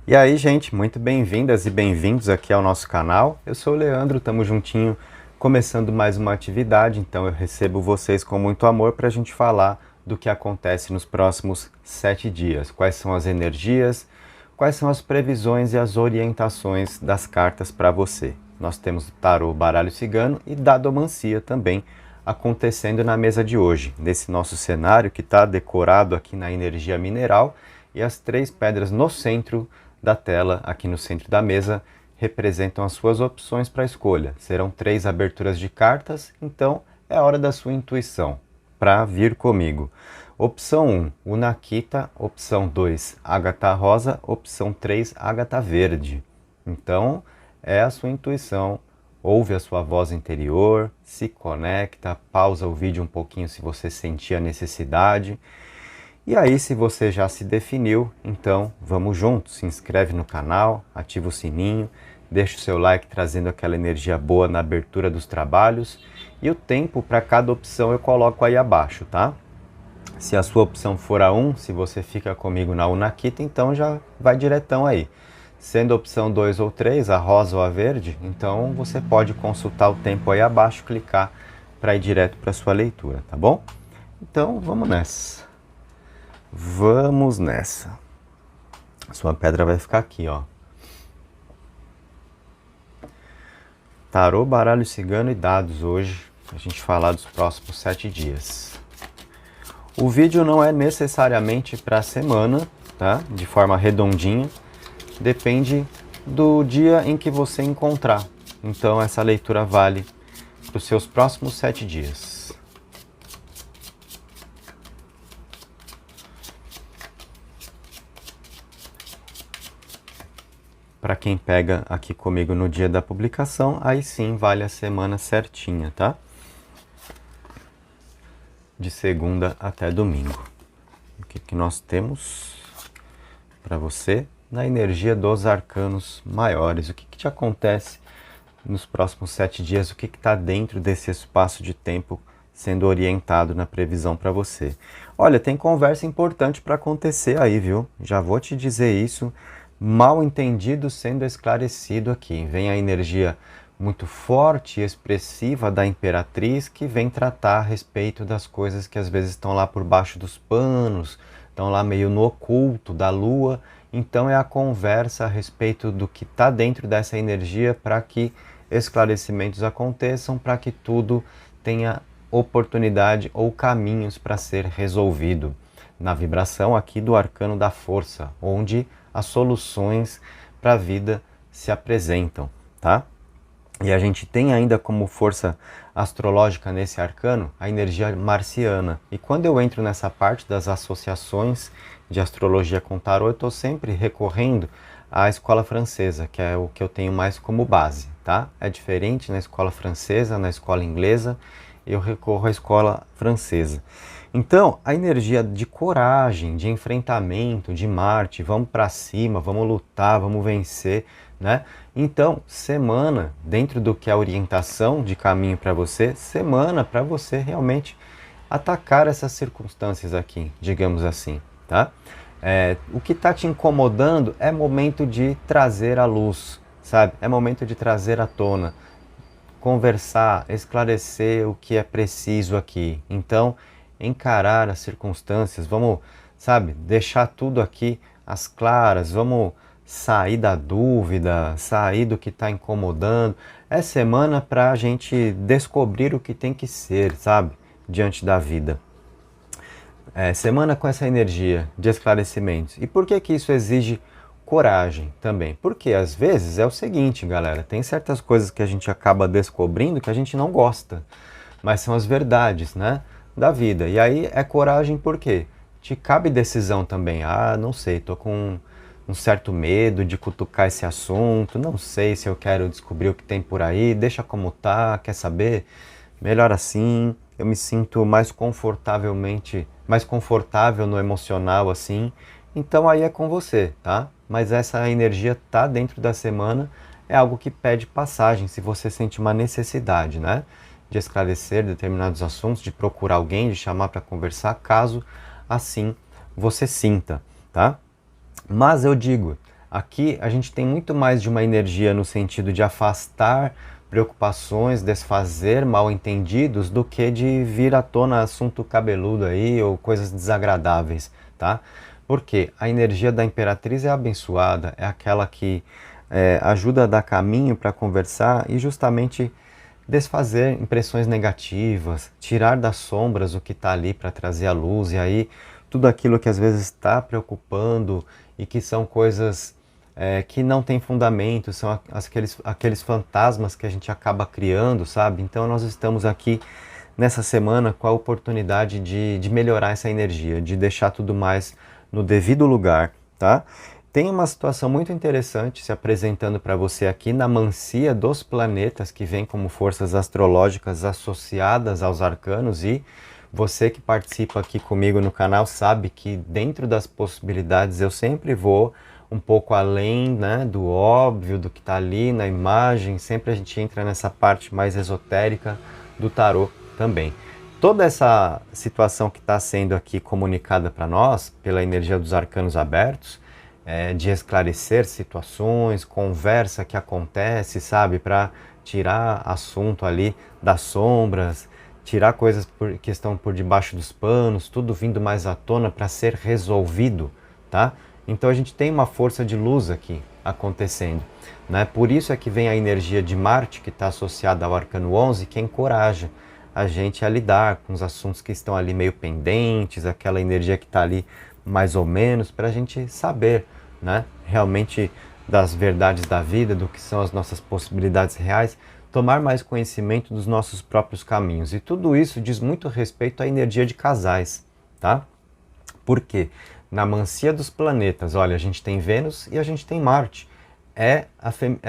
E aí, gente, muito bem-vindas e bem-vindos aqui ao nosso canal. Eu sou o Leandro, estamos juntinho, começando mais uma atividade, então eu recebo vocês com muito amor para a gente falar do que acontece nos próximos 7 dias. Quais são as energias, quais são as previsões e as orientações das cartas para você. Nós temos o tarô, baralho cigano e dadomancia também acontecendo na mesa de hoje, nesse nosso cenário que está decorado aqui na energia mineral e as 3 pedras no centro da tela, aqui no centro da mesa, representam as suas opções para escolha. Serão 3 aberturas de cartas, então é hora da sua intuição para vir comigo. Opção 1, Unakita. Opção 2, Ágata Rosa. Opção 3, Ágata Verde. Então é a sua intuição. Ouve a sua voz interior, se conecta, pausa o vídeo um pouquinho se você sentir a necessidade. E aí, se você já se definiu, então vamos juntos. Se inscreve no canal, ativa o sininho, deixa o seu like trazendo aquela energia boa na abertura dos trabalhos. E o tempo para cada opção eu coloco aí abaixo, tá? Se a sua opção for a 1, se você fica comigo na Unakita, então já vai diretão aí. Sendo a opção 2 ou 3, a rosa ou a verde, então você pode consultar o tempo aí abaixo, clicar para ir direto para a sua leitura, tá bom? Então vamos nessa. Vamos nessa. A sua pedra vai ficar aqui, ó. Tarô, baralho cigano e dados hoje, a gente falar dos próximos 7 dias. O vídeo não é necessariamente para a semana, tá? De forma redondinha. Depende do dia em que você encontrar. Então essa leitura vale para os seus próximos 7 dias. Para quem pega aqui comigo no dia da publicação, aí sim vale a semana certinha, tá? De segunda até domingo. O que nós temos para você na energia dos arcanos maiores? O que te acontece nos próximos 7 dias? O que está dentro desse espaço de tempo sendo orientado na previsão para você? Olha, tem conversa importante para acontecer aí, viu? Já vou te dizer isso. Mal entendido sendo esclarecido aqui. Vem a energia muito forte e expressiva da Imperatriz, que vem tratar a respeito das coisas que às vezes estão lá por baixo dos panos, estão lá meio no oculto da Lua. Então é a conversa a respeito do que está dentro dessa energia para que esclarecimentos aconteçam, para que tudo tenha oportunidade ou caminhos para ser resolvido. Na vibração aqui do arcano da força, onde as soluções para a vida se apresentam, tá? E a gente tem ainda como força astrológica nesse arcano a energia marciana. E quando eu entro nessa parte das associações de astrologia com tarô, eu estou sempre recorrendo à escola francesa, que é o que eu tenho mais como base, tá? É diferente na escola francesa, na escola inglesa, eu recorro à escola francesa. Então, a energia de coragem, de enfrentamento, de Marte, vamos para cima, vamos lutar, vamos vencer, né? Então, semana, dentro do que é a orientação de caminho para você, semana para você realmente atacar essas circunstâncias aqui, digamos assim, tá? O que está te incomodando é momento de trazer à luz, sabe? É momento de trazer à tona, conversar, esclarecer o que é preciso aqui. Então, encarar as circunstâncias, vamos, sabe, deixar tudo aqui às claras, vamos sair da dúvida, sair do que está incomodando. É semana para a gente descobrir o que tem que ser, sabe, diante da vida. Semana com essa energia de esclarecimentos. E por que que isso exige coragem também? Porque às vezes é o seguinte, galera, tem certas coisas que a gente acaba descobrindo que a gente não gosta, mas são as verdades, né, da vida. E aí é coragem por quê? Te cabe decisão também. Ah, não sei, tô com um certo medo de cutucar esse assunto, não sei se eu quero descobrir o que tem por aí, deixa como tá, quer saber? Melhor assim, eu me sinto mais confortável no emocional assim, então aí é com você, tá? Mas essa energia tá dentro da semana, é algo que pede passagem, se você sente uma necessidade, né? De esclarecer determinados assuntos, de procurar alguém, de chamar para conversar, caso assim você sinta, tá? Mas eu digo, Aqui a gente tem muito mais de uma energia no sentido de afastar preocupações, desfazer mal-entendidos, do que de vir à tona assunto cabeludo aí ou coisas desagradáveis, tá? Porque a energia da Imperatriz é abençoada, é aquela que ajuda a dar caminho para conversar e justamente desfazer impressões negativas, tirar das sombras o que está ali para trazer a luz, e aí tudo aquilo que às vezes está preocupando e que são coisas que não têm fundamento, são aqueles fantasmas que a gente acaba criando, sabe? Então nós estamos aqui nessa semana com a oportunidade de melhorar essa energia, de deixar tudo mais no devido lugar, tá? Tem uma situação muito interessante se apresentando para você aqui na mancia dos planetas, que vem como forças astrológicas associadas aos arcanos, e você que participa aqui comigo no canal sabe que dentro das possibilidades eu sempre vou um pouco além, né, do óbvio, do que está ali na imagem, sempre a gente entra nessa parte mais esotérica do tarô também. Toda essa situação que está sendo aqui comunicada para nós, pela energia dos arcanos abertos, de esclarecer situações, conversa que acontece, sabe, para tirar assunto ali das sombras, tirar coisas que estão por debaixo dos panos, tudo vindo mais à tona para ser resolvido, tá? Então a gente tem uma força de luz aqui acontecendo, né? Por isso é que vem a energia de Marte, que está associada ao arcano 11, que encoraja a gente a lidar com os assuntos que estão ali meio pendentes, aquela energia que está ali mais ou menos, para a gente saber, né, realmente das verdades da vida, do que são as nossas possibilidades reais, tomar mais conhecimento dos nossos próprios caminhos. E tudo isso diz muito respeito à energia de casais, tá? Por quê? Na mancia dos planetas, olha, a gente tem Vênus e a gente tem Marte. É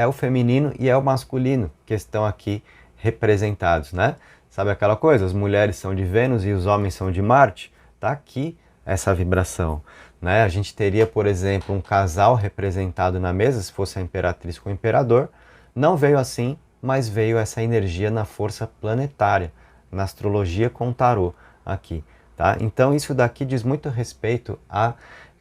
o feminino e é o masculino que estão aqui representados, né? Sabe aquela coisa? As mulheres são de Vênus e os homens são de Marte? Tá aqui essa vibração, né? A gente teria, por exemplo, um casal representado na mesa, se fosse a Imperatriz com o Imperador. Não veio assim, mas veio essa energia na força planetária, na astrologia com o tarô aqui, tá? Então isso daqui diz muito respeito a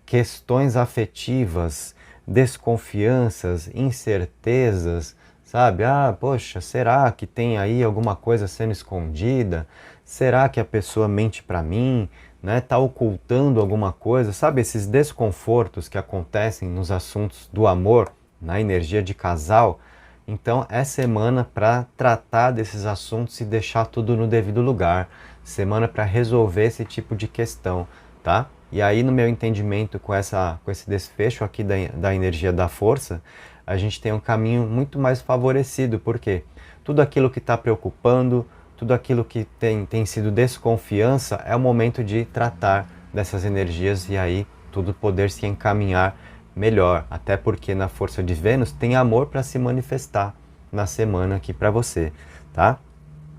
questões afetivas, desconfianças, incertezas, sabe? Ah, poxa, será que tem aí alguma coisa sendo escondida? Será que a pessoa mente para mim? Né? Tá ocultando alguma coisa? Sabe, esses desconfortos que acontecem nos assuntos do amor, na energia de casal? Então é semana para tratar desses assuntos e deixar tudo no devido lugar. Semana para resolver esse tipo de questão, tá? E aí, no meu entendimento, com esse desfecho aqui da energia da força, a gente tem um caminho muito mais favorecido, porque tudo aquilo que está preocupando, tudo aquilo que tem sido desconfiança, é o momento de tratar dessas energias e aí tudo poder se encaminhar melhor. Até porque na força de Vênus tem amor para se manifestar na semana aqui para você, tá?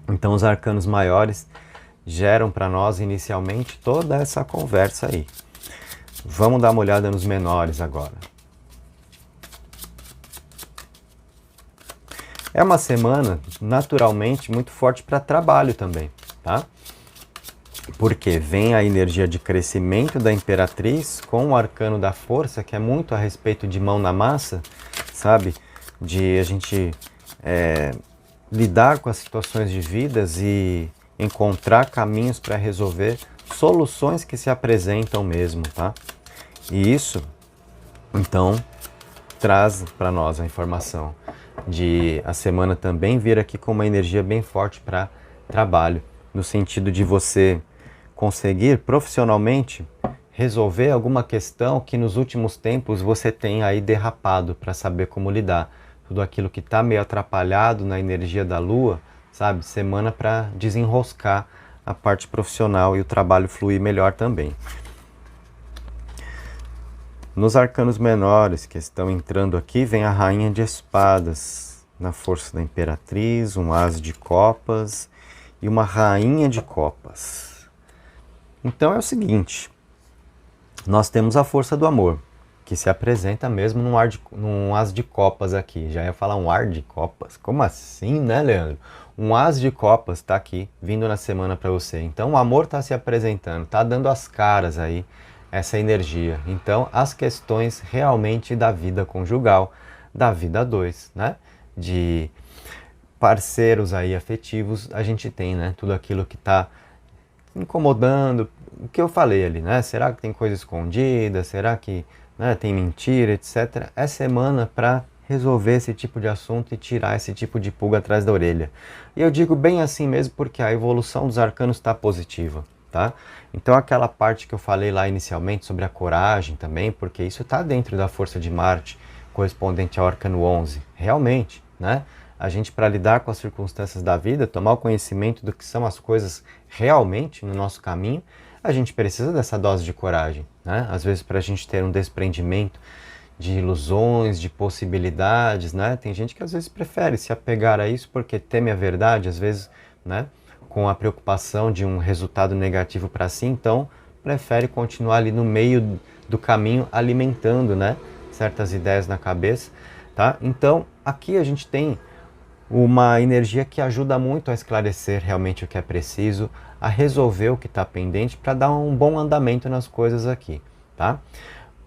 Então os arcanos maiores geram para nós inicialmente toda essa conversa aí. Vamos dar uma olhada nos menores agora. É uma semana naturalmente muito forte para trabalho também, tá? Porque vem a energia de crescimento da Imperatriz com o arcano da força, que é muito a respeito de mão na massa, sabe? De a gente lidar com as situações de vidas e encontrar caminhos para resolver soluções que se apresentam mesmo, tá? E isso, então, traz para nós a informação de a semana também vir aqui com uma energia bem forte para trabalho, no sentido de você conseguir profissionalmente resolver alguma questão que nos últimos tempos você tem aí derrapado para saber como lidar. Tudo aquilo que está meio atrapalhado na energia da Lua, sabe? Semana para desenroscar a parte profissional e o trabalho fluir melhor também. Nos arcanos menores que estão entrando aqui, vem a Rainha de Espadas, na força da Imperatriz, um As de Copas e uma Rainha de Copas. Então é o seguinte, nós temos a força do amor, que se apresenta mesmo num As de Copas aqui. Já ia falar um Ar de Copas. Como assim, né, Leandro? Um As de Copas está aqui, vindo na semana para você. Então o amor está se apresentando, está dando as caras aí essa energia. Então, as questões realmente da vida conjugal, da vida a dois, né? De parceiros aí afetivos, a gente tem, né? Tudo aquilo que está incomodando, o que eu falei ali, né? Será que tem coisa escondida? Será que, né, tem mentira, etc. É semana para resolver esse tipo de assunto e tirar esse tipo de pulga atrás da orelha. E eu digo bem assim mesmo porque a evolução dos arcanos está positiva, tá? Então aquela parte que eu falei lá inicialmente sobre a coragem também, porque isso está dentro da força de Marte, correspondente ao arcano 11, realmente, né? A gente, para lidar com as circunstâncias da vida, tomar o conhecimento do que são as coisas realmente no nosso caminho, a gente precisa dessa dose de coragem, né? Às vezes, para a gente ter um desprendimento de ilusões, de possibilidades, né? Tem gente que às vezes prefere se apegar a isso porque teme a verdade, às vezes, né? Com a preocupação de um resultado negativo para si, então prefere continuar ali no meio do caminho alimentando, né? Certas ideias na cabeça, tá? Então, aqui a gente tem uma energia que ajuda muito a esclarecer realmente o que é preciso, a resolver o que está pendente para dar um bom andamento nas coisas aqui, tá?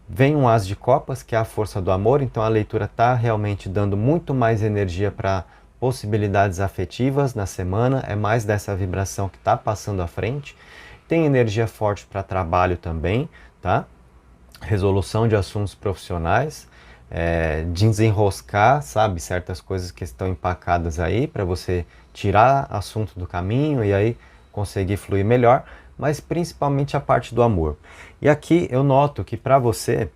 Vem um As de Copas, que é a força do amor, então a leitura está realmente dando muito mais energia para possibilidades afetivas na semana, é mais dessa vibração que está passando à frente. Tem energia forte para trabalho também, tá? Resolução de assuntos profissionais, desenroscar, sabe, certas coisas que estão empacadas aí, para você tirar assunto do caminho e aí conseguir fluir melhor, mas principalmente a parte do amor. E aqui eu noto que para você,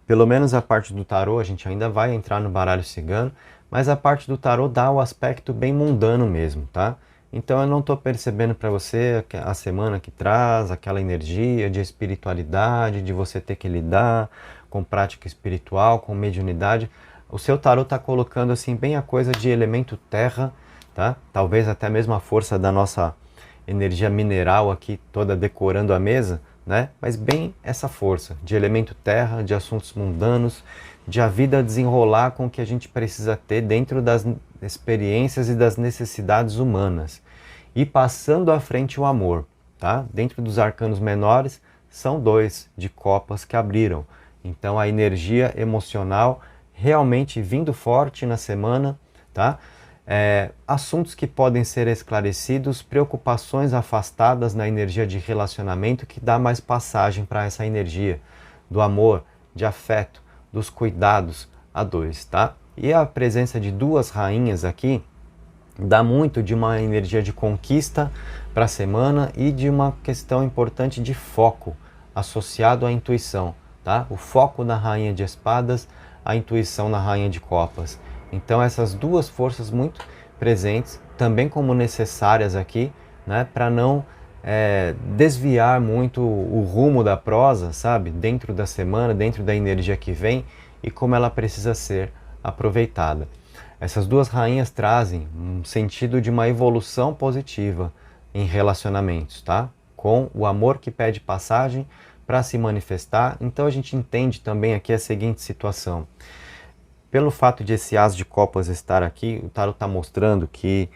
pelo menos a parte do tarô, a gente ainda vai entrar no baralho cigano, mas a parte do tarô dá o aspecto bem mundano mesmo, tá? Então eu não estou percebendo para você a semana que traz aquela energia de espiritualidade, de você ter que lidar com prática espiritual, com mediunidade. O seu tarô está colocando assim bem a coisa de elemento terra, tá? Talvez até mesmo a força da nossa energia mineral aqui toda decorando a mesa, né? Mas bem essa força de elemento terra, de assuntos mundanos, de a vida desenrolar com o que a gente precisa ter dentro das experiências e das necessidades humanas. E passando à frente o amor, tá? Dentro dos arcanos menores, são 2 de copas que abriram. Então a energia emocional realmente vindo forte na semana, tá? Assuntos que podem ser esclarecidos, preocupações afastadas na energia de relacionamento que dá mais passagem para essa energia do amor, de afeto, dos cuidados a 2, tá? E a presença de 2 rainhas aqui dá muito de uma energia de conquista para a semana e de uma questão importante de foco associado à intuição, tá? O foco na rainha de espadas, a intuição na rainha de copas. Então essas 2 forças muito presentes, também como necessárias aqui, né? Para não desviar muito o rumo da prosa, sabe? Dentro da semana, dentro da energia que vem e como ela precisa ser aproveitada. Essas 2 rainhas trazem um sentido de uma evolução positiva em relacionamentos, tá? Com o amor que pede passagem para se manifestar. Então a gente entende também aqui a seguinte situação. Pelo fato de esse As de Copas estar aqui, o tarot está mostrando que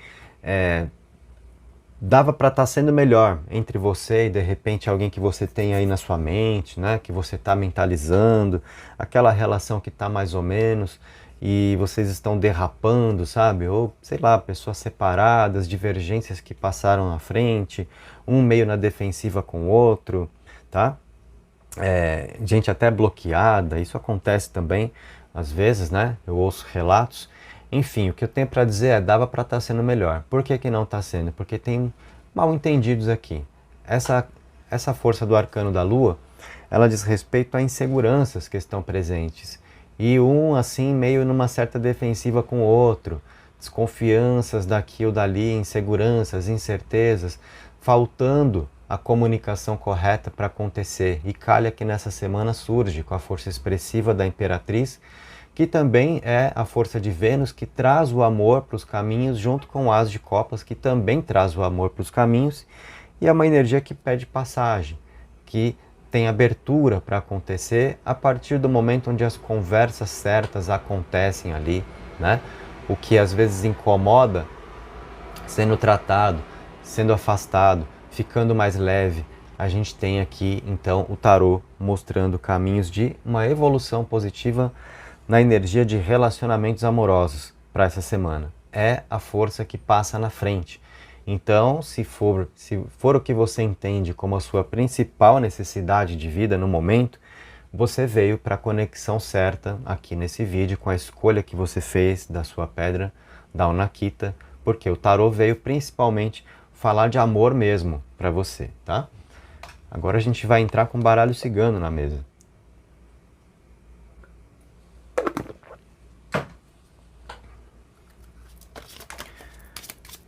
dava para estar sendo melhor entre você e de repente alguém que você tem aí na sua mente, né? Que você está mentalizando, aquela relação que está mais ou menos e vocês estão derrapando, sabe? Ou, sei lá, pessoas separadas, divergências que passaram na frente, um meio na defensiva com o outro, tá? Gente até bloqueada, isso acontece também, às vezes, né? Eu ouço relatos. Enfim, o que eu tenho para dizer é, dava para estar sendo melhor. Por que que não está sendo? Porque tem mal entendidos aqui. Essa força do arcano da lua, ela diz respeito a inseguranças que estão presentes. E um, assim, meio numa certa defensiva com o outro. Desconfianças daqui ou dali, inseguranças, incertezas, faltando a comunicação correta para acontecer. E calha que nessa semana surge com a força expressiva da Imperatriz, que também é a força de Vênus, que traz o amor para os caminhos, junto com o As de Copas, que também traz o amor para os caminhos, e é uma energia que pede passagem, que tem abertura para acontecer a partir do momento onde as conversas certas acontecem ali, né? O que às vezes incomoda, sendo tratado, sendo afastado, ficando mais leve, a gente tem aqui então o tarô mostrando caminhos de uma evolução positiva na energia de relacionamentos amorosos para essa semana. É a força que passa na frente. Então, se for o que você entende como a sua principal necessidade de vida no momento, você veio para a conexão certa aqui nesse vídeo com a escolha que você fez da sua pedra da Unakita, porque o tarô veio principalmente falar de amor mesmo para você, tá? Agora a gente vai entrar com baralho cigano na mesa.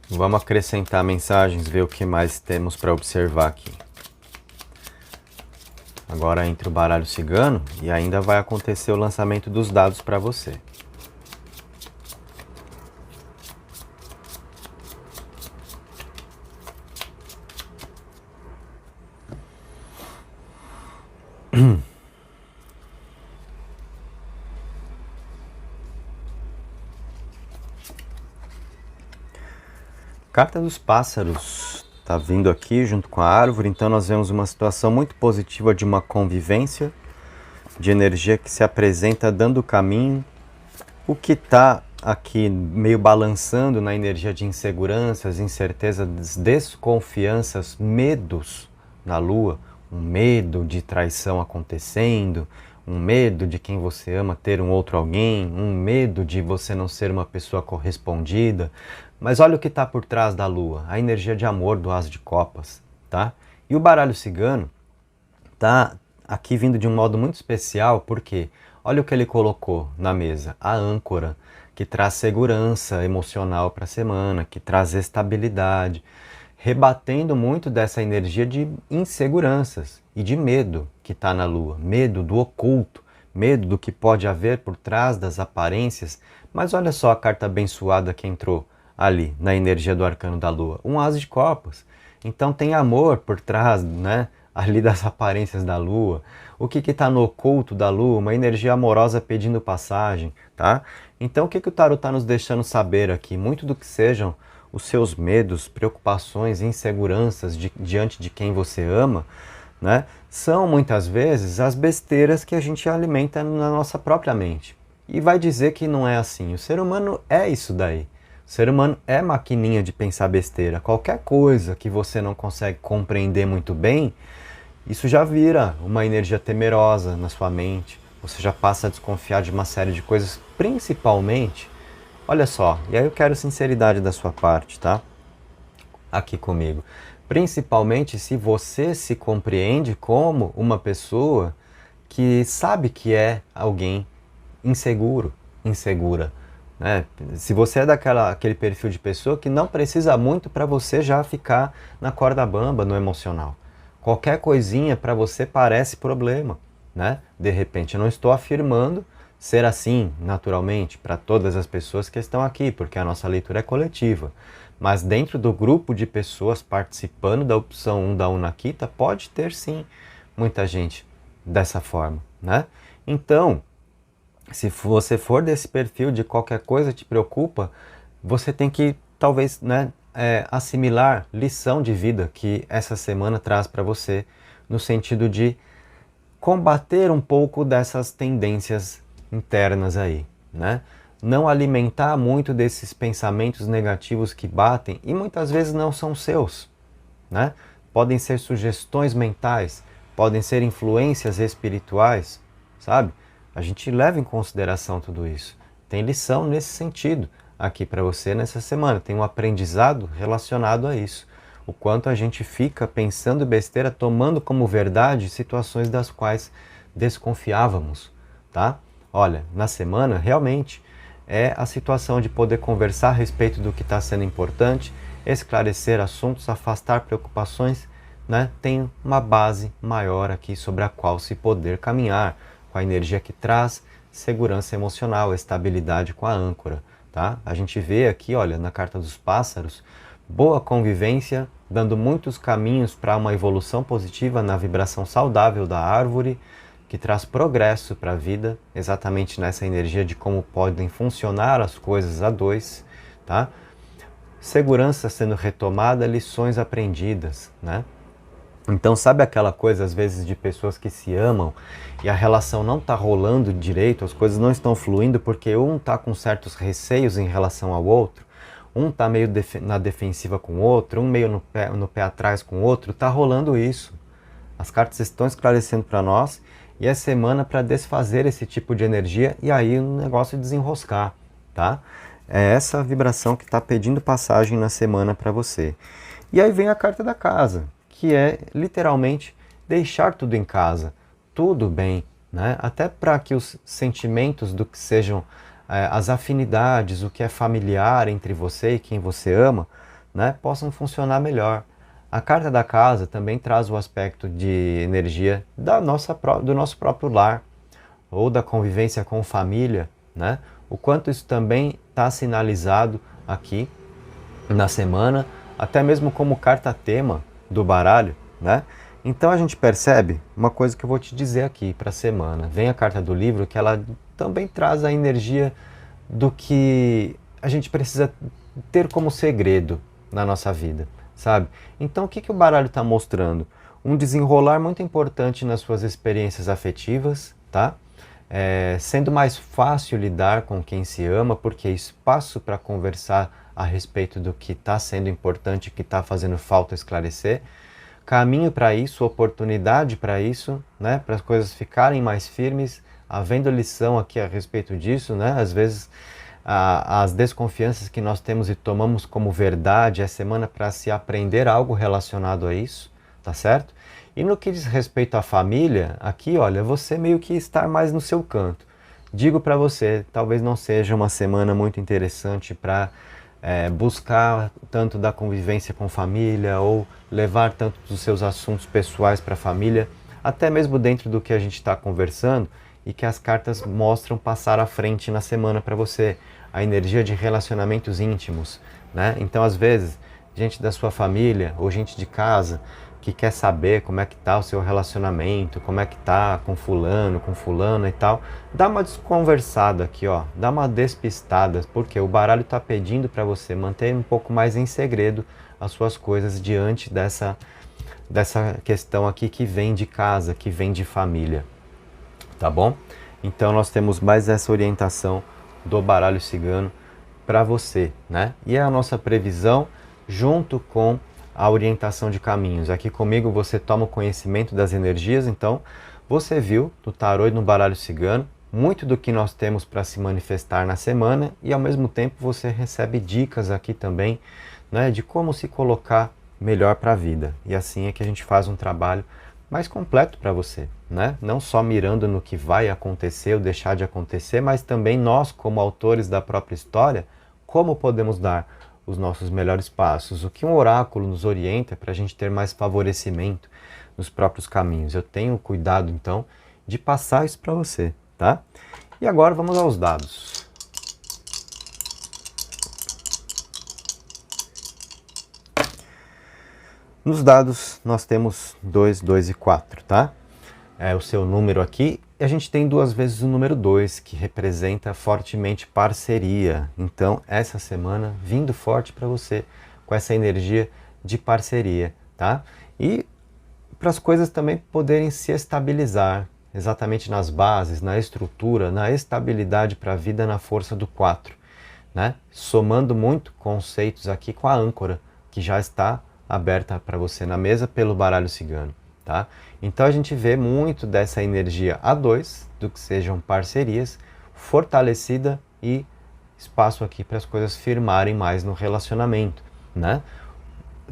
Vamos acrescentar mensagens, ver o que mais temos para observar aqui. Agora entra o baralho cigano e ainda vai acontecer o lançamento dos dados para você. Carta dos pássaros está vindo aqui junto com a árvore, então nós vemos uma situação muito positiva de uma convivência, de energia que se apresenta dando caminho. O que está aqui meio balançando na energia de inseguranças, incertezas, desconfianças, medos na lua, um medo de traição acontecendo, um medo de quem você ama ter um outro alguém, um medo de você não ser uma pessoa correspondida. Mas olha o que está por trás da lua, a energia de amor do As de Copas, tá? E o baralho cigano tá aqui vindo de um modo muito especial, porque olha o que ele colocou na mesa, a âncora, que traz segurança emocional para a semana, que traz estabilidade, rebatendo muito dessa energia de inseguranças e de medo que está na lua, medo do oculto, medo do que pode haver por trás das aparências. Mas olha só a carta abençoada que entrou ali na energia do arcano da lua, um As de Copas. Então tem amor por trás, né, ali das aparências da lua. O que está no oculto da lua? Uma energia amorosa pedindo passagem, tá? Então o que o tarot está nos deixando saber aqui? Muito do que sejam os seus medos, preocupações, inseguranças diante de quem você ama, né, são muitas vezes as besteiras que a gente alimenta na nossa própria mente. E vai dizer que não é assim. O ser humano é isso daí. O ser humano é maquininha de pensar besteira. Qualquer coisa que você não consegue compreender muito bem, isso já vira uma energia temerosa na sua mente. Você já passa a desconfiar de uma série de coisas, principalmente, olha só, e aí eu quero sinceridade da sua parte, tá? Aqui comigo. Principalmente se você se compreende como uma pessoa que sabe que é alguém inseguro, insegura. Né? Se você é aquele perfil de pessoa que não precisa muito para você já ficar na corda bamba no emocional. Qualquer coisinha para você parece problema, né? De repente, eu não estou afirmando ser assim, naturalmente, para todas as pessoas que estão aqui, porque a nossa leitura é coletiva. Mas dentro do grupo de pessoas participando da opção 1 da Unakita, pode ter sim muita gente dessa forma, né? Então, se você for desse perfil de qualquer coisa te preocupa, você tem que talvez, né, assimilar lição de vida que essa semana traz para você, no sentido de combater um pouco dessas tendências internas aí, né? Não alimentar muito desses pensamentos negativos que batem e muitas vezes não são seus, né? Podem ser sugestões mentais, podem ser influências espirituais, sabe? A gente leva em consideração tudo isso. Tem lição nesse sentido aqui para você nessa semana. Tem um aprendizado relacionado a isso. O quanto a gente fica pensando besteira, tomando como verdade situações das quais desconfiávamos, tá? Olha, na semana realmente é a situação de poder conversar a respeito do que está sendo importante, esclarecer assuntos, afastar preocupações, né? Tem uma base maior aqui sobre a qual se poder caminhar, com a energia que traz segurança emocional, estabilidade com a âncora, tá? A gente vê aqui, olha, na carta dos pássaros, boa convivência, dando muitos caminhos para uma evolução positiva na vibração saudável da árvore, que traz progresso para a vida, exatamente nessa energia de como podem funcionar as coisas a dois, tá? Segurança sendo retomada, lições aprendidas, né? Então sabe aquela coisa às vezes de pessoas que se amam e a relação não está rolando direito, as coisas não estão fluindo porque um está com certos receios em relação ao outro, um está meio na defensiva com o outro, um meio no pé atrás com o outro, está rolando isso. As cartas estão esclarecendo para nós e é semana para desfazer esse tipo de energia e aí o negócio desenroscar, tá? É essa vibração que está pedindo passagem na semana para você. E aí vem a carta da casa, que é literalmente deixar tudo em casa, tudo bem, né? Até para que os sentimentos do que sejam as afinidades, o que é familiar entre você e quem você ama, né, possam funcionar melhor. A carta da casa também traz o aspecto de energia do nosso próprio lar, ou da convivência com família, né? O quanto isso também está sinalizado aqui na semana, até mesmo como carta tema do baralho, né? Então a gente percebe uma coisa que eu vou te dizer aqui para a semana. Vem a carta do livro que ela também traz a energia do que a gente precisa ter como segredo na nossa vida, sabe? Então o que o baralho está mostrando? Um desenrolar muito importante nas suas experiências afetivas, tá? Sendo mais fácil lidar com quem se ama, porque é espaço para conversar a respeito do que está sendo importante, que está fazendo falta esclarecer. Caminho para isso, oportunidade para isso, né? Para as coisas ficarem mais firmes, havendo lição aqui a respeito disso, né? Às vezes as desconfianças que nós temos e tomamos como verdade é semana para se aprender algo relacionado a isso, tá certo? E no que diz respeito à família, aqui, olha, você meio que estar mais no seu canto. Digo para você, talvez não seja uma semana muito interessante para buscar tanto da convivência com família ou levar tanto dos seus assuntos pessoais para a família, até mesmo dentro do que a gente está conversando e que as cartas mostram passar à frente na semana para você. A energia de relacionamentos íntimos, né? Então, às vezes, gente da sua família ou gente de casa que quer saber como é que tá o seu relacionamento, como é que tá com fulano, com fulana e tal, dá uma desconversada aqui, ó, dá uma despistada, porque o baralho tá pedindo para você manter um pouco mais em segredo as suas coisas diante dessa questão aqui que vem de casa, que vem de família, tá bom? Então nós temos mais essa orientação do baralho cigano para você, né? E é a nossa previsão junto com a orientação de caminhos. Aqui comigo você toma conhecimento das energias, então você viu no tarô e no baralho cigano muito do que nós temos para se manifestar na semana e ao mesmo tempo você recebe dicas aqui também, né, de como se colocar melhor para a vida. E assim é que a gente faz um trabalho mais completo para você, né? Não só mirando no que vai acontecer ou deixar de acontecer, mas também nós, como autores da própria história, como podemos dar os nossos melhores passos, o que um oráculo nos orienta para a gente ter mais favorecimento nos próprios caminhos. Eu tenho cuidado, então, de passar isso para você, tá? E agora vamos aos dados. Nos dados nós temos 2, 2 e 4, tá? É o seu número aqui. E a gente tem duas vezes o número 2, que representa fortemente parceria. Então, essa semana vindo forte para você, com essa energia de parceria, tá? E para as coisas também poderem se estabilizar, exatamente nas bases, na estrutura, na estabilidade para a vida na força do 4, né? Somando muito conceitos aqui com a âncora, que já está aberta para você na mesa pelo baralho cigano, tá? Então a gente vê muito dessa energia A2, do que sejam parcerias, fortalecida e espaço aqui para as coisas firmarem mais no relacionamento, né?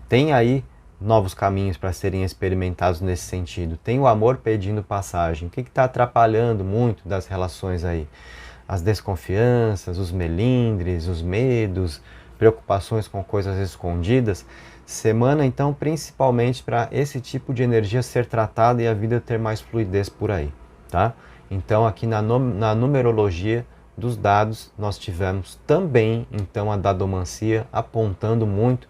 Tem aí novos caminhos para serem experimentados nesse sentido. Tem o amor pedindo passagem. O que está atrapalhando muito das relações aí? As desconfianças, os melindres, os medos, preocupações com coisas escondidas. Semana, então, principalmente para esse tipo de energia ser tratada e a vida ter mais fluidez por aí, tá? Então, aqui na numerologia dos dados, nós tivemos também, então, a dadomancia apontando muito,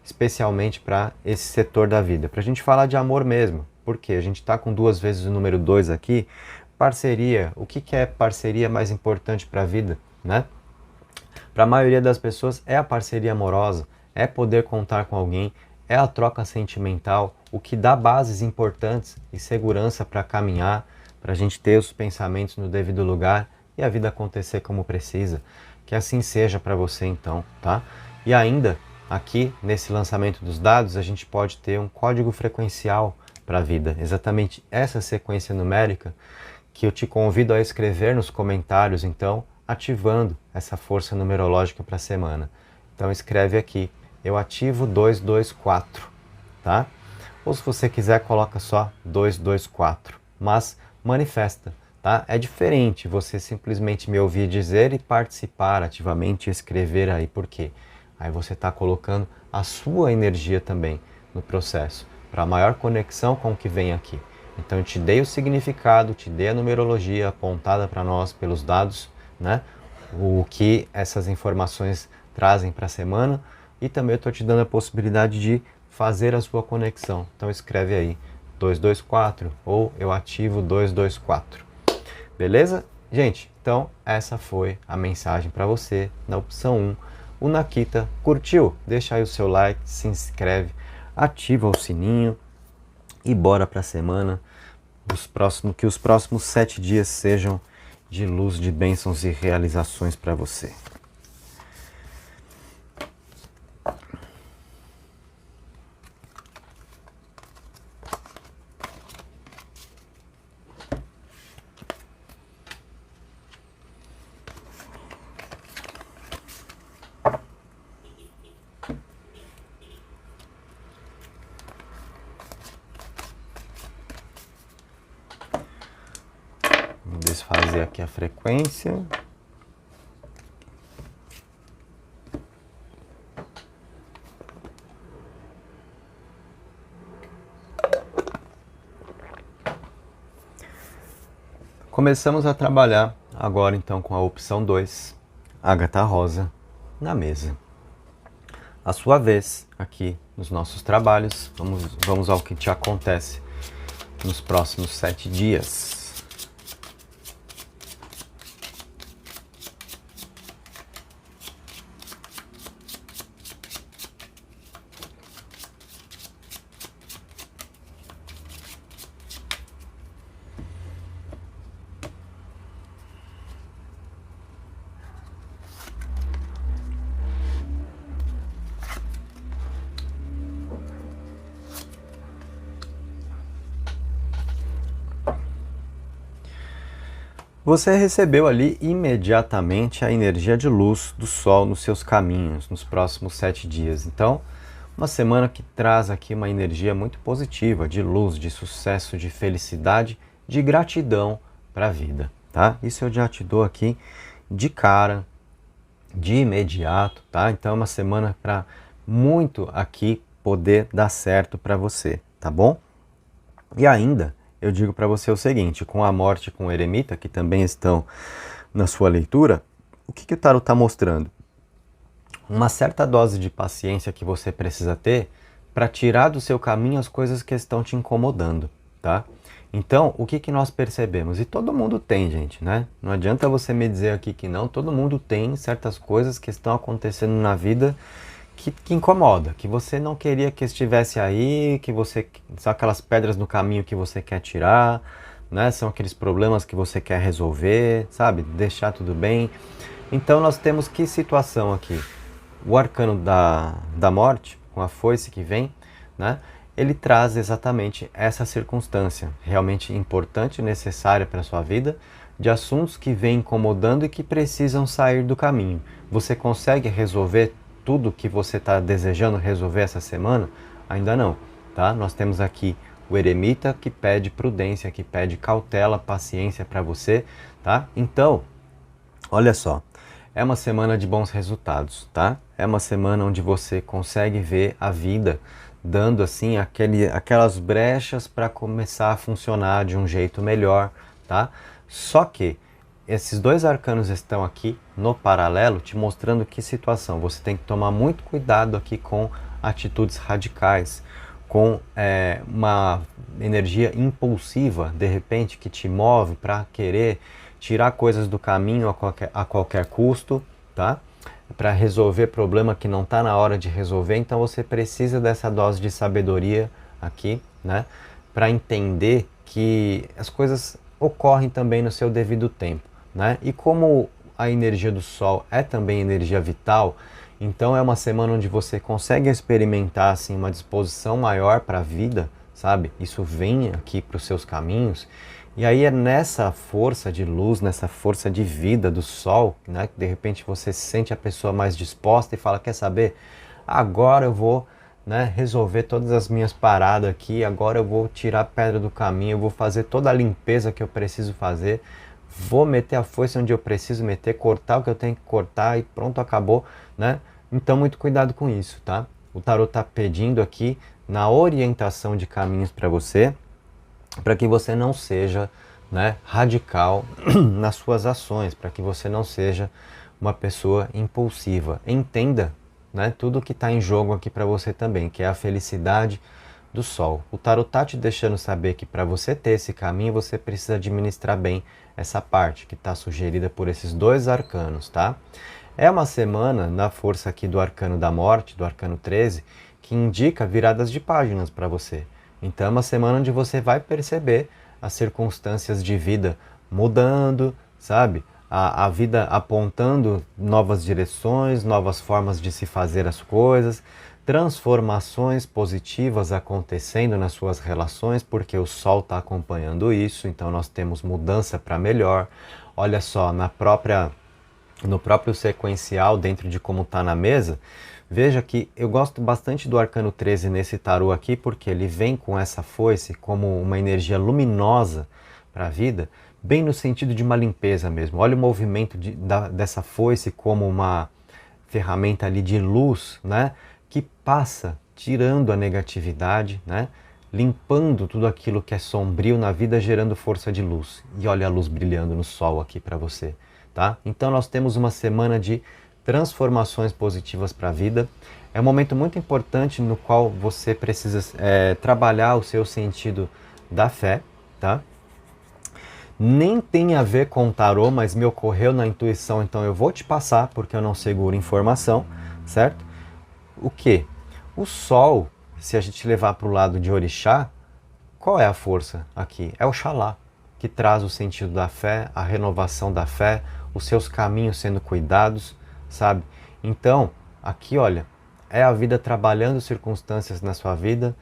especialmente para esse setor da vida. Para a gente falar de amor mesmo, porque a gente está com duas vezes o número 2 aqui, parceria. O que é parceria mais importante para a vida, né? Para a maioria das pessoas é a parceria amorosa, é poder contar com alguém, é a troca sentimental, o que dá bases importantes e segurança para caminhar, para a gente ter os pensamentos no devido lugar e a vida acontecer como precisa. Que assim seja para você então, tá? E ainda, aqui nesse lançamento dos dados, a gente pode ter um código frequencial para a vida. Exatamente essa sequência numérica que eu te convido a escrever nos comentários, então, ativando essa força numerológica para a semana. Então escreve aqui, eu ativo 224, tá? Ou se você quiser, coloca só 224, mas manifesta, tá? É diferente você simplesmente me ouvir dizer e participar ativamente e escrever aí, por quê? Aí você está colocando a sua energia também no processo, para maior conexão com o que vem aqui. Então eu te dei o significado, te dei a numerologia apontada para nós pelos dados, né? O que essas informações trazem para a semana, e também eu estou te dando a possibilidade de fazer a sua conexão. Então escreve aí 224 ou eu ativo 224. Beleza? Gente, então essa foi a mensagem para você na opção 1. O Nakita curtiu? Deixa aí o seu like, se inscreve, ativa o sininho e bora para a semana. Que os próximos 7 dias sejam de luz, de bênçãos e realizações para você. Vou desfazer aqui a frequência. Começamos a trabalhar agora então com a opção 2, Ágata Rosa, na mesa. A sua vez, aqui nos nossos trabalhos, vamos ao que te acontece nos próximos 7 dias. Você recebeu ali imediatamente a energia de luz do Sol nos seus caminhos nos próximos 7 dias. Então, uma semana que traz aqui uma energia muito positiva, de luz, de sucesso, de felicidade, de gratidão para a vida, tá? Isso eu já te dou aqui de cara, de imediato, tá? Então é uma semana para muito aqui poder dar certo para você, tá bom? E ainda eu digo para você o seguinte, com a morte e com o eremita, que também estão na sua leitura, o que o tarot está mostrando? Uma certa dose de paciência que você precisa ter para tirar do seu caminho as coisas que estão te incomodando, tá? Então, o que nós percebemos? E todo mundo tem, gente, né? Não adianta você me dizer aqui que não, todo mundo tem certas coisas que estão acontecendo na vida que incomoda, que você não queria que estivesse aí, que você são aquelas pedras no caminho que você quer tirar, né? São aqueles problemas que você quer resolver, sabe? Deixar tudo bem. Então nós temos que situação aqui? O arcano da morte, com a foice que vem, né? Ele traz exatamente essa circunstância realmente importante e necessária para a sua vida, de assuntos que vêm incomodando e que precisam sair do caminho. Você consegue resolver tudo que você está desejando resolver essa semana? Ainda não, tá? Nós temos aqui o eremita que pede prudência, que pede cautela, paciência para você, tá? Então, olha só, é uma semana de bons resultados, tá? É uma semana onde você consegue ver a vida dando assim aquelas brechas para começar a funcionar de um jeito melhor, tá? Só que esses dois arcanos estão aqui no paralelo, te mostrando que situação. Você tem que tomar muito cuidado aqui com atitudes radicais, com uma energia impulsiva, de repente, que te move para querer tirar coisas do caminho a qualquer custo, tá? Para resolver problema que não está na hora de resolver. Então você precisa dessa dose de sabedoria aqui, né? Para entender que as coisas ocorrem também no seu devido tempo, né? E como a energia do Sol é também energia vital, então é uma semana onde você consegue experimentar assim uma disposição maior para a vida, sabe? Isso vem aqui para os seus caminhos. E aí é nessa força de luz, nessa força de vida do Sol, né, que de repente você se sente a pessoa mais disposta e fala, quer saber? Agora eu vou, né, resolver todas as minhas paradas aqui, agora eu vou tirar a pedra do caminho, eu vou fazer toda a limpeza que eu preciso fazer, vou meter a foice onde eu preciso meter, cortar o que eu tenho que cortar e pronto, acabou, né? Então muito cuidado com isso, tá? O tarot está pedindo aqui na orientação de caminhos para você, para que você não seja, né, radical nas suas ações, para que você não seja uma pessoa impulsiva. Entenda, né, tudo que está em jogo aqui para você também, que é a felicidade do Sol. O tarot está te deixando saber que para você ter esse caminho, você precisa administrar bem essa parte que está sugerida por esses dois arcanos, tá? É uma semana na força aqui do arcano da morte, do arcano 13, que indica viradas de páginas para você. Então é uma semana onde você vai perceber as circunstâncias de vida mudando, sabe? A vida apontando novas direções, novas formas de se fazer as coisas, transformações positivas acontecendo nas suas relações, porque o Sol está acompanhando isso, então nós temos mudança para melhor. Olha só, no próprio sequencial, dentro de como está na mesa, veja que eu gosto bastante do arcano 13 nesse tarô aqui, porque ele vem com essa foice como uma energia luminosa para a vida, bem no sentido de uma limpeza mesmo. Olha o movimento dessa foice como uma ferramenta ali de luz, né, que passa tirando a negatividade, né, limpando tudo aquilo que é sombrio na vida, gerando força de luz. E olha a luz brilhando no sol aqui para você, tá? Então nós temos uma semana de transformações positivas para a vida. É um momento muito importante no qual você precisa trabalhar o seu sentido da fé, tá? Nem tem a ver com o tarô, mas me ocorreu na intuição, então eu vou te passar, porque eu não seguro informação, certo? O que? O Sol, se a gente levar para o lado de Orixá, qual é a força aqui? É Oxalá, que traz o sentido da fé, a renovação da fé, os seus caminhos sendo cuidados, sabe? Então, aqui, olha, é a vida trabalhando circunstâncias na sua vida,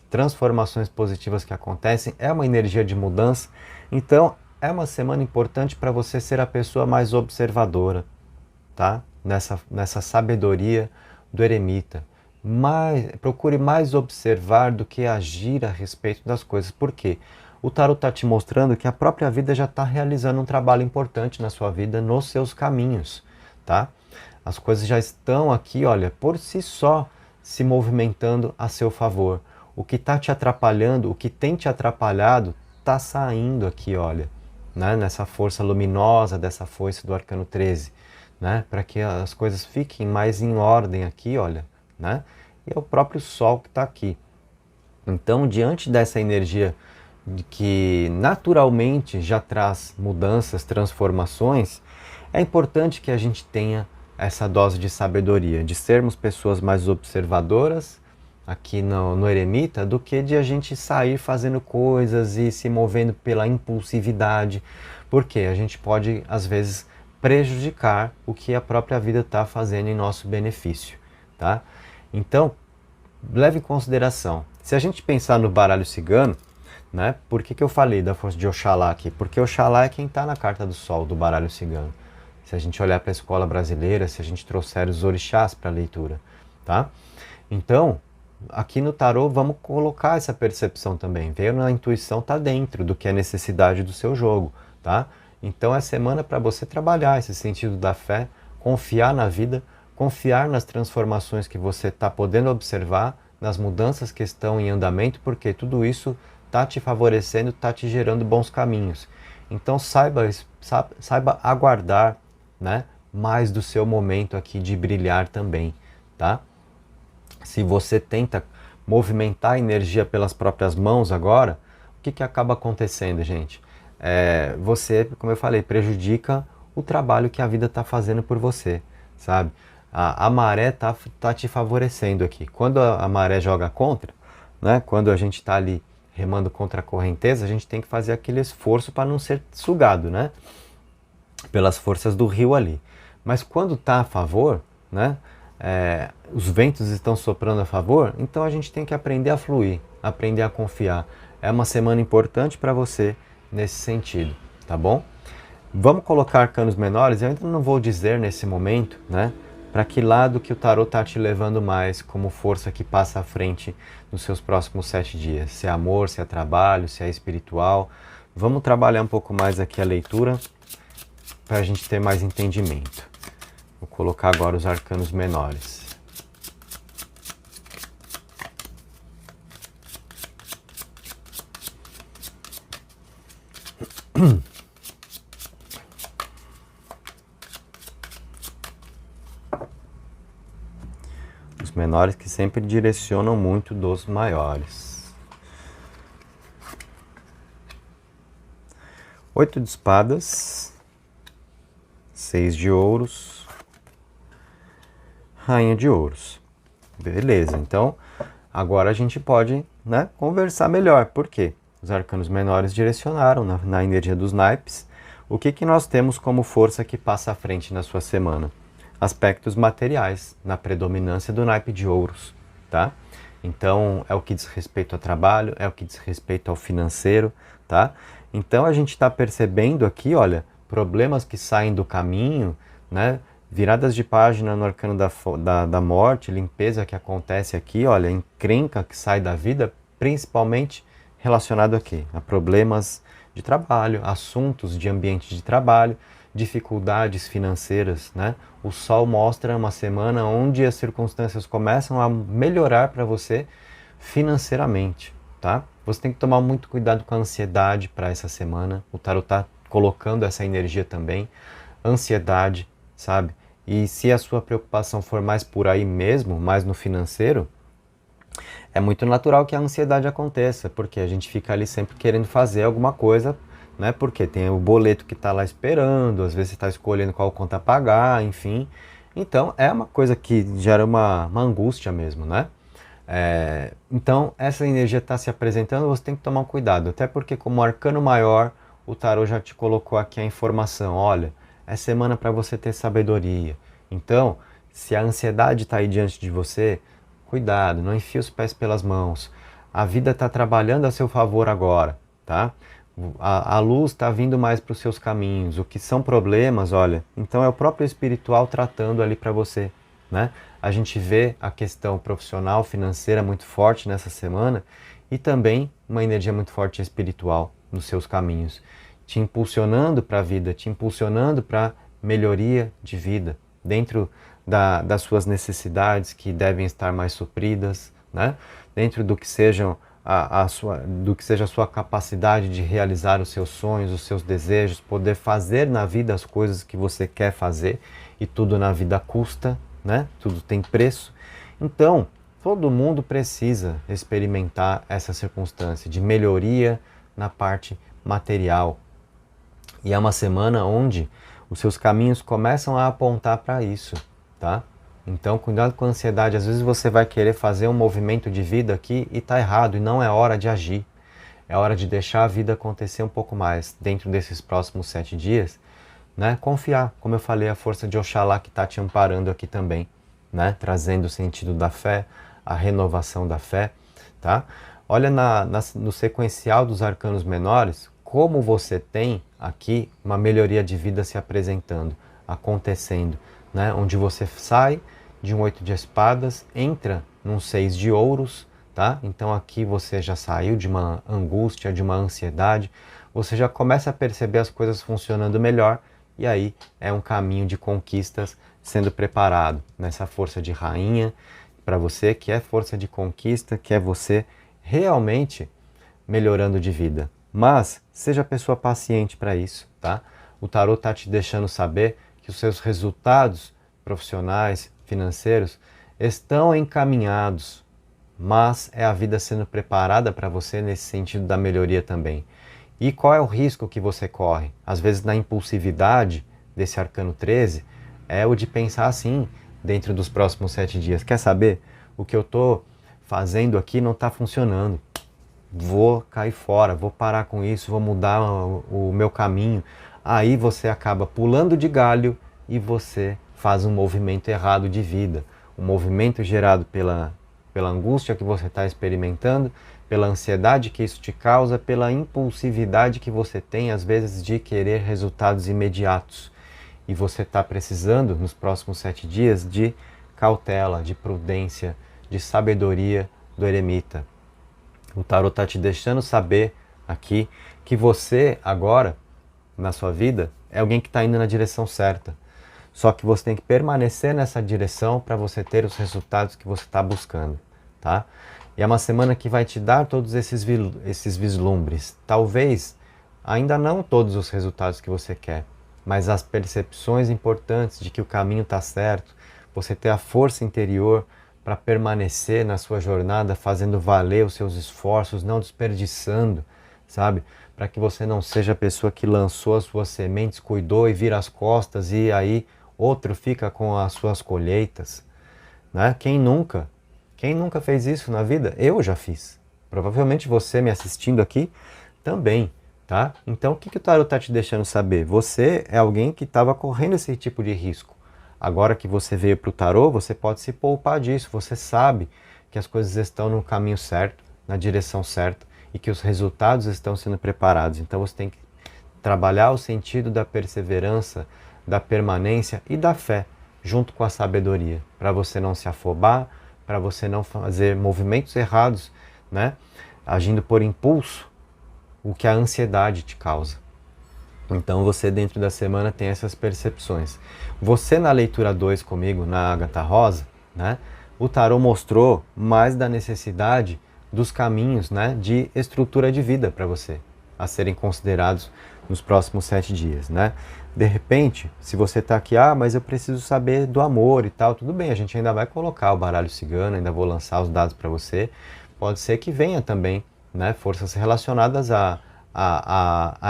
transformações positivas que acontecem, é uma energia de mudança. Então, é uma semana importante para você ser a pessoa mais observadora, tá? Nessa sabedoria do eremita. Procure mais observar do que agir a respeito das coisas. Por quê? O tarot está te mostrando que a própria vida já está realizando um trabalho importante na sua vida, nos seus caminhos, tá? As coisas já estão aqui, olha, por si só, se movimentando a seu favor. O que está te atrapalhando, o que tem te atrapalhado, está saindo aqui, olha, né? Nessa força luminosa dessa foice do arcano 13, né? Para que as coisas fiquem mais em ordem aqui, olha, né? E é o próprio Sol que está aqui. Então, diante dessa energia que naturalmente já traz mudanças, transformações, é importante que a gente tenha essa dose de sabedoria, de sermos pessoas mais observadoras aqui no eremita, do que de a gente sair fazendo coisas e se movendo pela impulsividade, porque a gente pode, às vezes, prejudicar o que a própria vida está fazendo em nosso benefício, tá? Então, leve em consideração. Se a gente pensar no baralho cigano, né, por que eu falei da força de Oxalá aqui? Porque Oxalá é quem está na carta do Sol do baralho cigano. Se a gente olhar para a escola brasileira, se a gente trouxer os orixás para a leitura, tá? Então, aqui no tarô, vamos colocar essa percepção também. Veio na intuição, tá dentro do que é necessidade do seu jogo, tá? Então é semana para você trabalhar esse sentido da fé, confiar na vida, confiar nas transformações que você está podendo observar, nas mudanças que estão em andamento, porque tudo isso está te favorecendo, está te gerando bons caminhos. Então saiba aguardar, né, mais do seu momento aqui de brilhar também, tá? Se você tenta movimentar a energia pelas próprias mãos agora, o que acaba acontecendo, gente? Você, como eu falei, prejudica o trabalho que a vida está fazendo por você, sabe? A maré tá te favorecendo aqui. Quando a maré joga contra, né? Quando a gente está ali remando contra a correnteza, a gente tem que fazer aquele esforço para não ser sugado, né? Pelas forças do rio ali. Mas quando está a favor, né? Os ventos estão soprando a favor, então a gente tem que aprender a fluir, aprender a confiar. É uma semana importante para você nesse sentido, tá bom? Vamos colocar arcanos menores, eu ainda não vou dizer nesse momento, né? Para que lado que o tarot está te levando mais como força que passa à frente nos seus próximos 7 dias. Se é amor, se é trabalho, se é espiritual. Vamos trabalhar um pouco mais aqui a leitura para a gente ter mais entendimento. Vou colocar agora os arcanos menores. Os menores que sempre direcionam muito dos maiores. 8 de espadas, 6 de ouros, rainha de ouros. Beleza, então agora a gente pode, né, conversar melhor. Por quê? Os arcanos menores direcionaram na energia dos naipes. O que nós temos como força que passa à frente na sua semana? Aspectos materiais, na predominância do naipe de ouros, tá? Então, é o que diz respeito ao trabalho, é o que diz respeito ao financeiro, tá? Então, a gente está percebendo aqui, olha, problemas que saem do caminho, né? Viradas de página no arcano da morte, limpeza que acontece aqui, olha, encrenca que sai da vida, principalmente relacionado aqui a problemas de trabalho, assuntos de ambiente de trabalho, dificuldades financeiras, né? O Sol mostra uma semana onde as circunstâncias começam a melhorar para você financeiramente, tá? Você tem que tomar muito cuidado com a ansiedade para essa semana. O tarot está colocando essa energia também. Ansiedade, sabe? E se a sua preocupação for mais por aí mesmo, mais no financeiro, é muito natural que a ansiedade aconteça, porque a gente fica ali sempre querendo fazer alguma coisa, né? Porque tem o boleto que está lá esperando, às vezes você está escolhendo qual conta pagar, enfim. Então é uma coisa que gera uma angústia mesmo, né? Então essa energia está se apresentando, você tem que tomar cuidado, até porque como arcano maior, o tarot já te colocou aqui a informação, olha, é semana para você ter sabedoria. Então, se a ansiedade está aí diante de você, cuidado, não enfie os pés pelas mãos. A vida está trabalhando a seu favor agora, tá? A luz está vindo mais para os seus caminhos. O que são problemas, olha, então é o próprio espiritual tratando ali para você, né? A gente vê a questão profissional, financeira muito forte nessa semana e também uma energia muito forte espiritual nos seus caminhos, te impulsionando para a vida, te impulsionando para melhoria de vida, dentro das suas necessidades que devem estar mais supridas, né? Dentro do que sejam do que seja a sua capacidade de realizar os seus sonhos, os seus desejos, poder fazer na vida as coisas que você quer fazer, e tudo na vida custa, né? Tudo tem preço. Então, todo mundo precisa experimentar essa circunstância de melhoria na parte material. E é uma semana onde os seus caminhos começam a apontar para isso, tá? Então, cuidado com a ansiedade. Às vezes você vai querer fazer um movimento de vida aqui e está errado, e não é hora de agir. É hora de deixar a vida acontecer um pouco mais dentro desses próximos 7 dias, né? Confiar, como eu falei, a força de Oxalá que está te amparando aqui também, né? Trazendo o sentido da fé, a renovação da fé, tá? Olha no sequencial dos arcanos menores, como você tem aqui uma melhoria de vida se apresentando, acontecendo, né? Onde você sai de um 8 de espadas, entra num 6 de ouros, tá? Então aqui você já saiu de uma angústia, de uma ansiedade, você já começa a perceber as coisas funcionando melhor, e aí é um caminho de conquistas sendo preparado nessa força de rainha para você, que é força de conquista, que é você realmente melhorando de vida. Mas seja pessoa paciente para isso, tá? O tarot está te deixando saber que os seus resultados profissionais, financeiros, estão encaminhados, mas é a vida sendo preparada para você nesse sentido da melhoria também. E qual é o risco que você corre? Às vezes na impulsividade desse arcano 13, é o de pensar assim, dentro dos próximos 7 dias. Quer saber? O que eu estou fazendo aqui não está funcionando. Vou cair fora, vou parar com isso, vou mudar o meu caminho. Aí você acaba pulando de galho e você faz um movimento errado de vida. Um movimento gerado pela angústia que você está experimentando, pela ansiedade que isso te causa, pela impulsividade que você tem, às vezes, de querer resultados imediatos. E você está precisando, nos próximos 7 dias, de cautela, de prudência, de sabedoria do eremita. O tarot está te deixando saber aqui que você agora, na sua vida, é alguém que está indo na direção certa. Só que você tem que permanecer nessa direção para você ter os resultados que você está buscando, tá? E é uma semana que vai te dar todos esses vislumbres. Talvez ainda não todos os resultados que você quer, mas as percepções importantes de que o caminho está certo, você ter a força interior para permanecer na sua jornada, fazendo valer os seus esforços, não desperdiçando, sabe? Para que você não seja a pessoa que lançou as suas sementes, cuidou e vira as costas e aí outro fica com as suas colheitas, né? Quem nunca fez isso na vida? Eu já fiz. Provavelmente você me assistindo aqui também, tá? Então o que o tarot está te deixando saber? Você é alguém que estava correndo esse tipo de risco. Agora que você veio para o tarot, você pode se poupar disso. Você sabe que as coisas estão no caminho certo, na direção certa e que os resultados estão sendo preparados. Então você tem que trabalhar o sentido da perseverança, da permanência e da fé, junto com a sabedoria, para você não se afobar, para você não fazer movimentos errados, né? Agindo por impulso, o que a ansiedade te causa. Então você dentro da semana tem essas percepções. Você na leitura 2 comigo, na Ágata Rosa, né? O tarot mostrou mais da necessidade dos caminhos, né, de estrutura de vida para você, a serem considerados nos próximos 7 dias, né? De repente, se você está aqui, mas eu preciso saber do amor e tal, tudo bem, a gente ainda vai colocar o baralho cigano, ainda vou lançar os dados para você. Pode ser que venha também, né, forças relacionadas a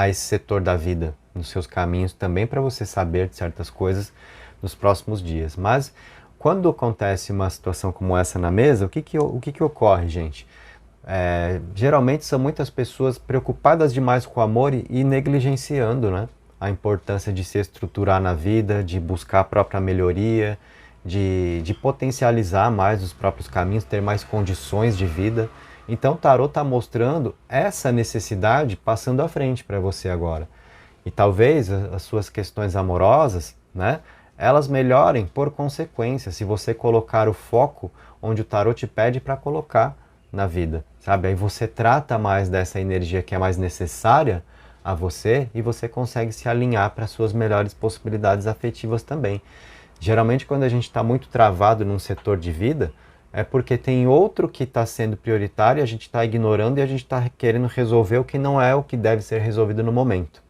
esse setor da vida, nos seus caminhos também, para você saber de certas coisas nos próximos dias. Mas quando acontece uma situação como essa na mesa, o que ocorre, gente? Geralmente são muitas pessoas preocupadas demais com o amor e negligenciando, né, a importância de se estruturar na vida, de buscar a própria melhoria, de potencializar mais os próprios caminhos, ter mais condições de vida. Então o tarot está mostrando essa necessidade passando à frente para você agora. E talvez as suas questões amorosas, né, elas melhorem por consequência, se você colocar o foco onde o tarot te pede para colocar na vida, sabe? Aí você trata mais dessa energia que é mais necessária a você e você consegue se alinhar para suas melhores possibilidades afetivas também. Geralmente quando a gente está muito travado num setor de vida, é porque tem outro que está sendo prioritário, a gente está ignorando e a gente está querendo resolver o que não é o que deve ser resolvido no momento,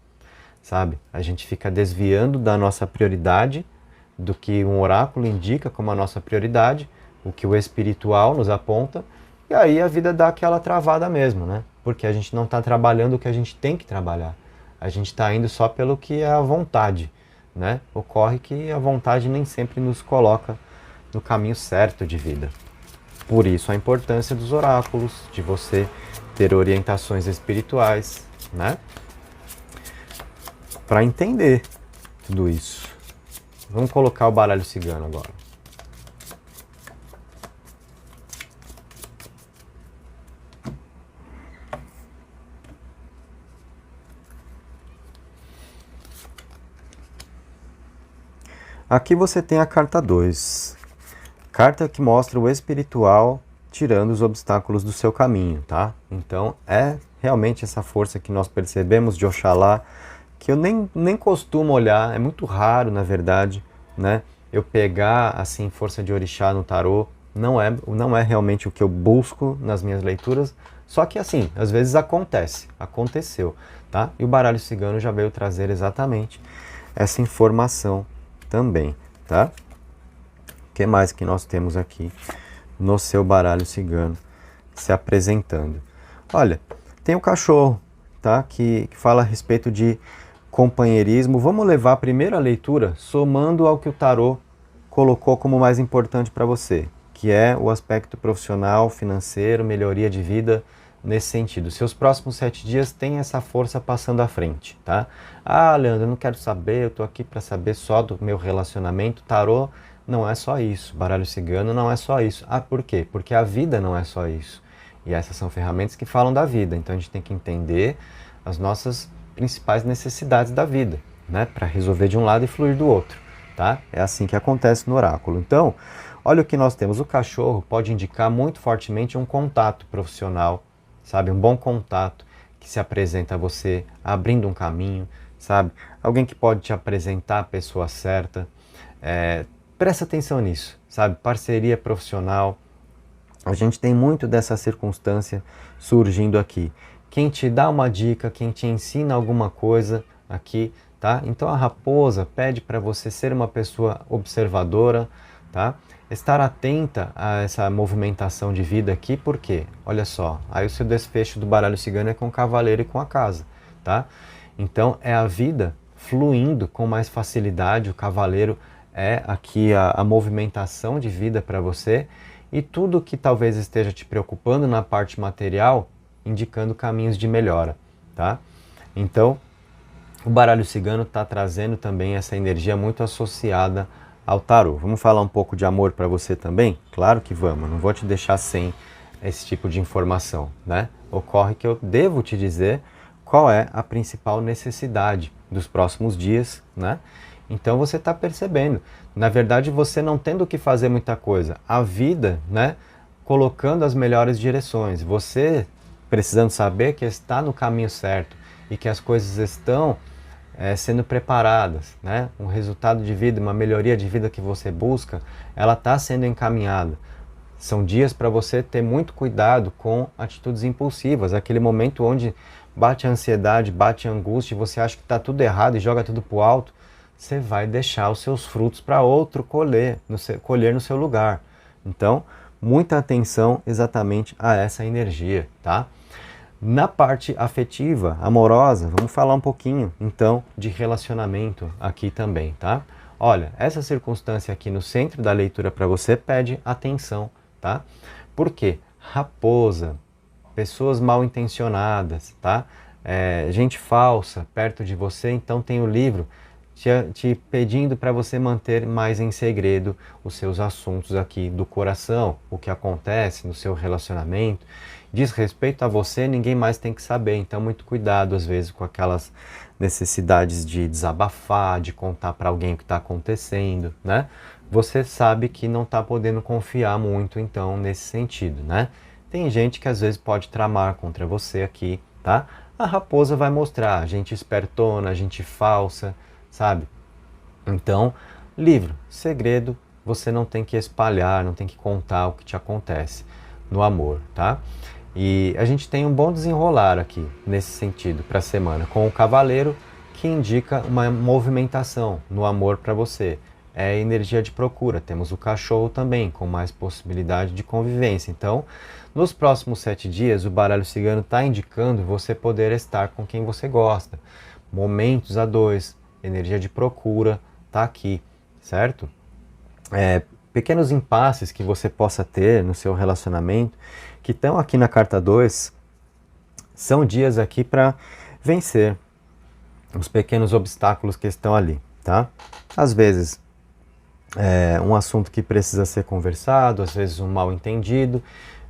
sabe? A gente fica desviando da nossa prioridade, do que um oráculo indica como a nossa prioridade, o que o espiritual nos aponta, e aí a vida dá aquela travada mesmo, né? Porque a gente não está trabalhando o que a gente tem que trabalhar. A gente está indo só pelo que é a vontade, né? Ocorre que a vontade nem sempre nos coloca no caminho certo de vida. Por isso a importância dos oráculos, de você ter orientações espirituais, né? Para entender tudo isso. Vamos colocar o baralho cigano agora. Aqui você tem a carta 2. Carta que mostra o espiritual tirando os obstáculos do seu caminho, tá? Então é realmente essa força que nós percebemos de Oxalá, que eu nem costumo olhar, é muito raro na verdade, né? Eu pegar assim força de orixá no tarô, não é realmente o que eu busco nas minhas leituras, só que assim, às vezes aconteceu, tá? E o baralho cigano já veio trazer exatamente essa informação também, tá? O que mais que nós temos aqui no seu baralho cigano se apresentando? Olha, tem o cachorro, tá? Que fala a respeito de companheirismo. Vamos levar a primeira leitura somando ao que o tarô colocou como mais importante para você, que é o aspecto profissional, financeiro, melhoria de vida nesse sentido. Seus próximos 7 dias têm essa força passando à frente, tá? Ah, Leandro, eu não quero saber, eu tô aqui para saber só do meu relacionamento. Tarô não é só isso, baralho cigano não é só isso. Ah, por quê? Porque a vida não é só isso. E essas são ferramentas que falam da vida, então a gente tem que entender as nossas principais necessidades da vida, né? Para resolver de um lado e fluir do outro, tá? É assim que acontece no oráculo. Então, olha o que nós temos. O cachorro pode indicar muito fortemente um contato profissional, sabe? Um bom contato que se apresenta a você, abrindo um caminho, sabe? Alguém que pode te apresentar a pessoa certa. Presta atenção nisso, sabe? Parceria profissional. A gente tem muito dessa circunstância surgindo aqui. Quem te dá uma dica, quem te ensina alguma coisa aqui, tá? Então a raposa pede para você ser uma pessoa observadora, tá? Estar atenta a essa movimentação de vida aqui, por quê? Olha só, aí o seu desfecho do baralho cigano é com o cavaleiro e com a casa, tá? Então é a vida fluindo com mais facilidade, o cavaleiro é aqui a movimentação de vida para você, e tudo que talvez esteja te preocupando na parte material, indicando caminhos de melhora, tá? Então, o baralho cigano está trazendo também essa energia muito associada ao tarô. Vamos falar um pouco de amor para você também? Claro que vamos, não vou te deixar sem esse tipo de informação, né? Ocorre que eu devo te dizer qual é a principal necessidade dos próximos dias, né? Então você está percebendo, na verdade você não tendo que fazer muita coisa, a vida, né, colocando as melhores direções, você precisando saber que está no caminho certo e que as coisas estão sendo preparadas, né? Um resultado de vida, uma melhoria de vida que você busca, ela está sendo encaminhada. São dias para você ter muito cuidado com atitudes impulsivas, aquele momento onde bate a ansiedade, bate a angústia, e você acha que está tudo errado e joga tudo para o alto, você vai deixar os seus frutos para outro colher no seu lugar. Então, muita atenção exatamente a essa energia, tá? Na parte afetiva, amorosa, vamos falar um pouquinho, então, de relacionamento aqui também, tá? Olha, essa circunstância aqui no centro da leitura para você pede atenção, tá? Por quê? Raposa, pessoas mal intencionadas, tá? Gente falsa perto de você, então tem o livro te pedindo para você manter mais em segredo os seus assuntos aqui do coração, o que acontece no seu relacionamento. Diz respeito a você, ninguém mais tem que saber, então muito cuidado às vezes com aquelas necessidades de desabafar, de contar para alguém o que está acontecendo, né? Você sabe que não está podendo confiar muito então nesse sentido, né? Tem gente que às vezes pode tramar contra você aqui, tá? A raposa vai mostrar gente espertona, gente falsa, sabe? Então, livro, segredo, você não tem que espalhar, não tem que contar o que te acontece no amor, tá? E a gente tem um bom desenrolar aqui, nesse sentido, para a semana, com o cavaleiro, que indica uma movimentação no amor para você. É energia de procura. Temos o cachorro também, com mais possibilidade de convivência. Então, nos próximos 7 dias, o baralho cigano está indicando você poder estar com quem você gosta. Momentos a dois, energia de procura, tá aqui, certo? Pequenos impasses que você possa ter no seu relacionamento, que estão aqui na carta 2, são dias aqui para vencer os pequenos obstáculos que estão ali, tá? Às vezes um assunto que precisa ser conversado, às vezes um mal entendido,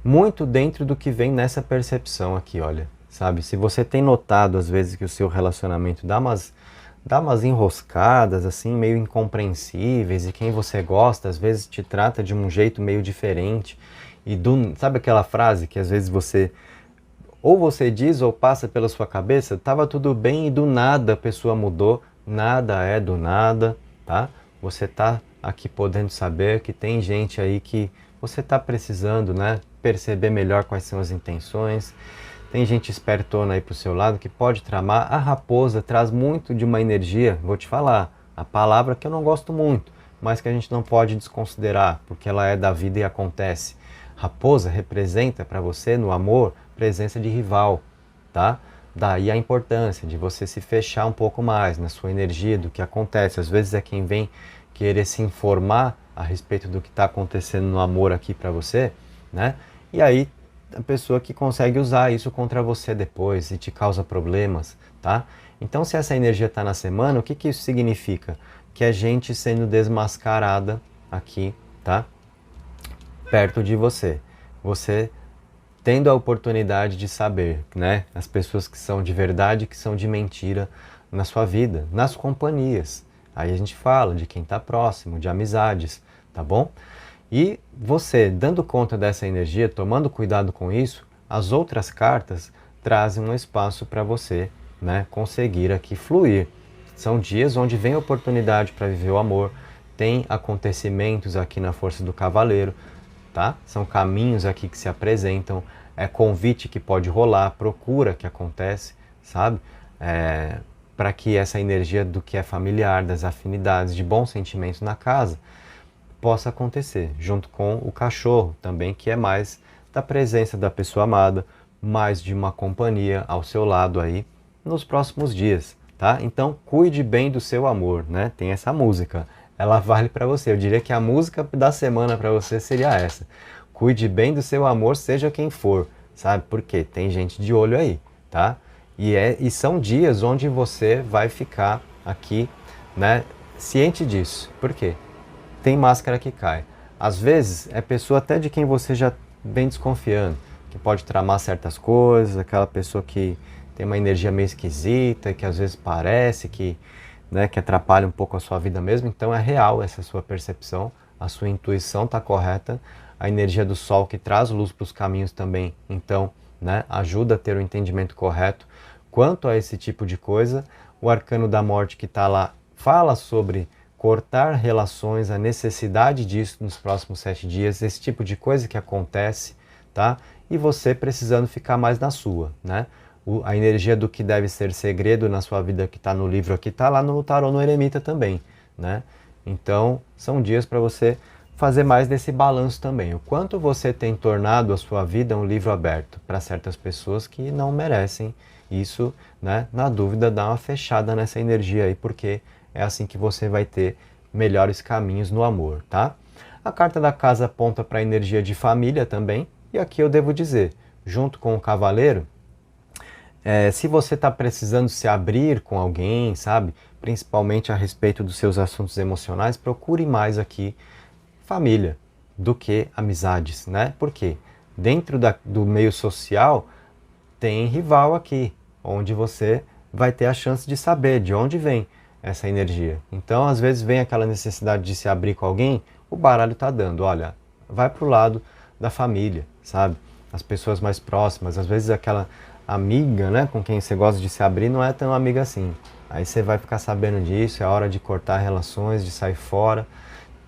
muito dentro do que vem nessa percepção aqui, olha, sabe? Se você tem notado às vezes que o seu relacionamento dá umas enroscadas, assim, meio incompreensíveis, e quem você gosta às vezes te trata de um jeito meio diferente, e sabe aquela frase que às vezes ou você diz ou passa pela sua cabeça, estava tudo bem e do nada a pessoa mudou, nada é do nada, tá? Você tá aqui podendo saber que tem gente aí que você tá precisando, né, perceber melhor quais são as intenções. Tem gente espertona aí pro seu lado que pode tramar. A raposa traz muito de uma energia, vou te falar, a palavra que eu não gosto muito, mas que a gente não pode desconsiderar, porque ela é da vida e acontece. Raposa representa para você, no amor, presença de rival, tá? Daí a importância de você se fechar um pouco mais na sua energia do que acontece. Às vezes é quem vem querer se informar a respeito do que está acontecendo no amor aqui para você, né? E aí a pessoa que consegue usar isso contra você depois e te causa problemas, tá? Então, se essa energia está na semana, o que que isso significa? Que a gente sendo desmascarada aqui, tá? Perto de você. Você tendo a oportunidade de saber, né? As pessoas que são de verdade e que são de mentira na sua vida, nas companhias. Aí a gente fala de quem está próximo, de amizades, tá bom? E você, dando conta dessa energia, tomando cuidado com isso, as outras cartas trazem um espaço para você, né, conseguir aqui fluir. São dias onde vem oportunidade para viver o amor, tem acontecimentos aqui na força do cavaleiro, tá? São caminhos aqui que se apresentam, é convite que pode rolar, procura que acontece, sabe? Para que essa energia do que é familiar, das afinidades, de bons sentimentos na casa, possa acontecer, junto com o cachorro também, que é mais da presença da pessoa amada, mais de uma companhia ao seu lado aí nos próximos dias, tá? Então cuide bem do seu amor, né? Tem essa música, ela vale para você. Eu diria que a música da semana para você seria essa. Cuide bem do seu amor, seja quem for, sabe? Porque tem gente de olho aí, tá? E são dias onde você vai ficar aqui, né, ciente disso. Por quê? Tem máscara que cai. Às vezes é pessoa até de quem você já vem desconfiando, que pode tramar certas coisas, aquela pessoa que tem uma energia meio esquisita, que às vezes parece que, né, que atrapalha um pouco a sua vida mesmo. Então é real essa sua percepção, a sua intuição está correta, a energia do sol que traz luz para os caminhos também, então, né, ajuda a ter o entendimento correto. Quanto a esse tipo de coisa, o arcano da morte que está lá fala sobre cortar relações, a necessidade disso nos próximos 7 dias, esse tipo de coisa que acontece, tá? E você precisando ficar mais na sua, né? A energia do que deve ser segredo na sua vida que está no livro aqui, está lá no Tarô no Eremita também, né? Então, são dias para você fazer mais desse balanço também. O quanto você tem tornado a sua vida um livro aberto para certas pessoas que não merecem isso, né? Na dúvida, dá uma fechada nessa energia aí, porque é assim que você vai ter melhores caminhos no amor, tá? A carta da casa aponta para a energia de família também, e aqui eu devo dizer, junto com o cavaleiro, se você está precisando se abrir com alguém, sabe? Principalmente a respeito dos seus assuntos emocionais, procure mais aqui família do que amizades, né? Porque dentro do meio social tem rival aqui, onde você vai ter a chance de saber de onde vem essa energia. Então, às vezes vem aquela necessidade de se abrir com alguém, o baralho está dando, olha, vai para o lado da família, sabe? As pessoas mais próximas, às vezes aquela amiga, né, com quem você gosta de se abrir, não é tão amiga assim. Aí você vai ficar sabendo disso, é hora de cortar relações, de sair fora.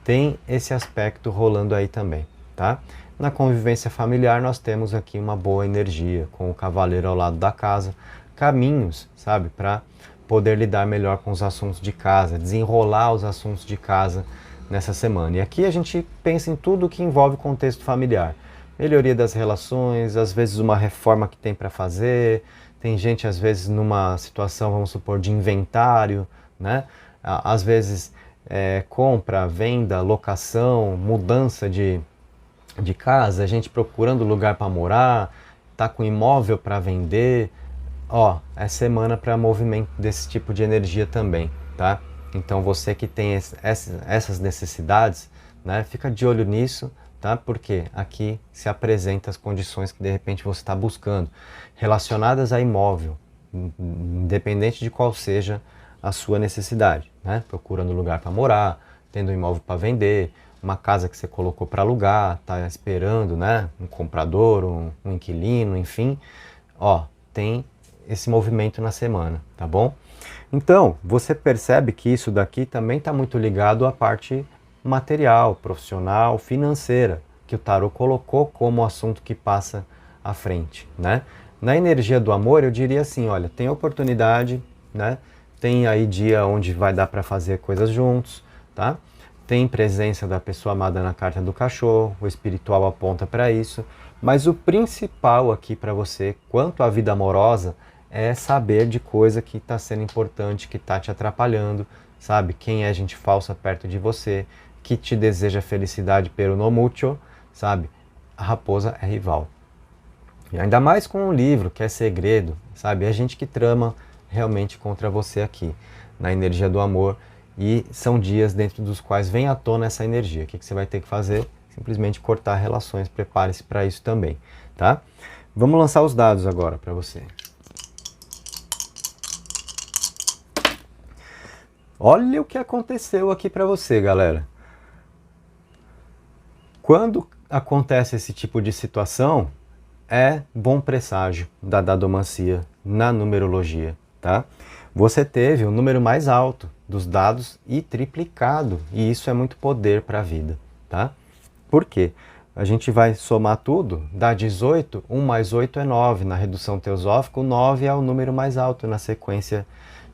Tem esse aspecto rolando aí também, tá? Na convivência familiar nós temos aqui uma boa energia, com o cavaleiro ao lado da casa, caminhos, sabe, para poder lidar melhor com os assuntos de casa, desenrolar os assuntos de casa nessa semana. E aqui a gente pensa em tudo que envolve o contexto familiar. Melhoria das relações, às vezes uma reforma que tem para fazer, tem gente às vezes numa situação, vamos supor, de inventário, né? Às vezes compra, venda, locação, mudança de casa, a gente procurando lugar para morar, tá com imóvel para vender. Ó, é semana para movimento desse tipo de energia também, tá? Então você que tem essas necessidades, né, fica de olho nisso, tá? Porque aqui se apresentam as condições que de repente você está buscando, relacionadas a imóvel, independente de qual seja a sua necessidade, né? Procurando lugar para morar, tendo um imóvel para vender, uma casa que você colocou para alugar, tá esperando, né, um comprador, um inquilino, enfim, ó, tem esse movimento na semana, tá bom? Então, você percebe que isso daqui também está muito ligado à parte material, profissional, financeira, que o tarô colocou como assunto que passa à frente, né? Na energia do amor, eu diria assim, olha, tem oportunidade, né? Tem aí dia onde vai dar para fazer coisas juntos, tá? Tem presença da pessoa amada na carta do cachorro, o espiritual aponta para isso, mas o principal aqui para você, quanto à vida amorosa, é saber de coisa que está sendo importante, que está te atrapalhando, sabe? Quem é gente falsa perto de você, que te deseja felicidade pero no mucho, sabe? A raposa é rival. E ainda mais com um livro que é segredo, sabe? É gente que trama realmente contra você aqui, na energia do amor. E são dias dentro dos quais vem à tona essa energia. O que você vai ter que fazer? Simplesmente cortar relações. Prepare-se para isso também, tá? Vamos lançar os dados agora para você. Olha o que aconteceu aqui para você, galera. Quando acontece esse tipo de situação, é bom presságio da dadomancia na numerologia, tá? Você teve o número mais alto dos dados e triplicado, e isso é muito poder para a vida, tá? Por quê? A gente vai somar tudo, dá 18, 1 mais 8 é 9, na redução teosófica o 9 é o número mais alto na sequência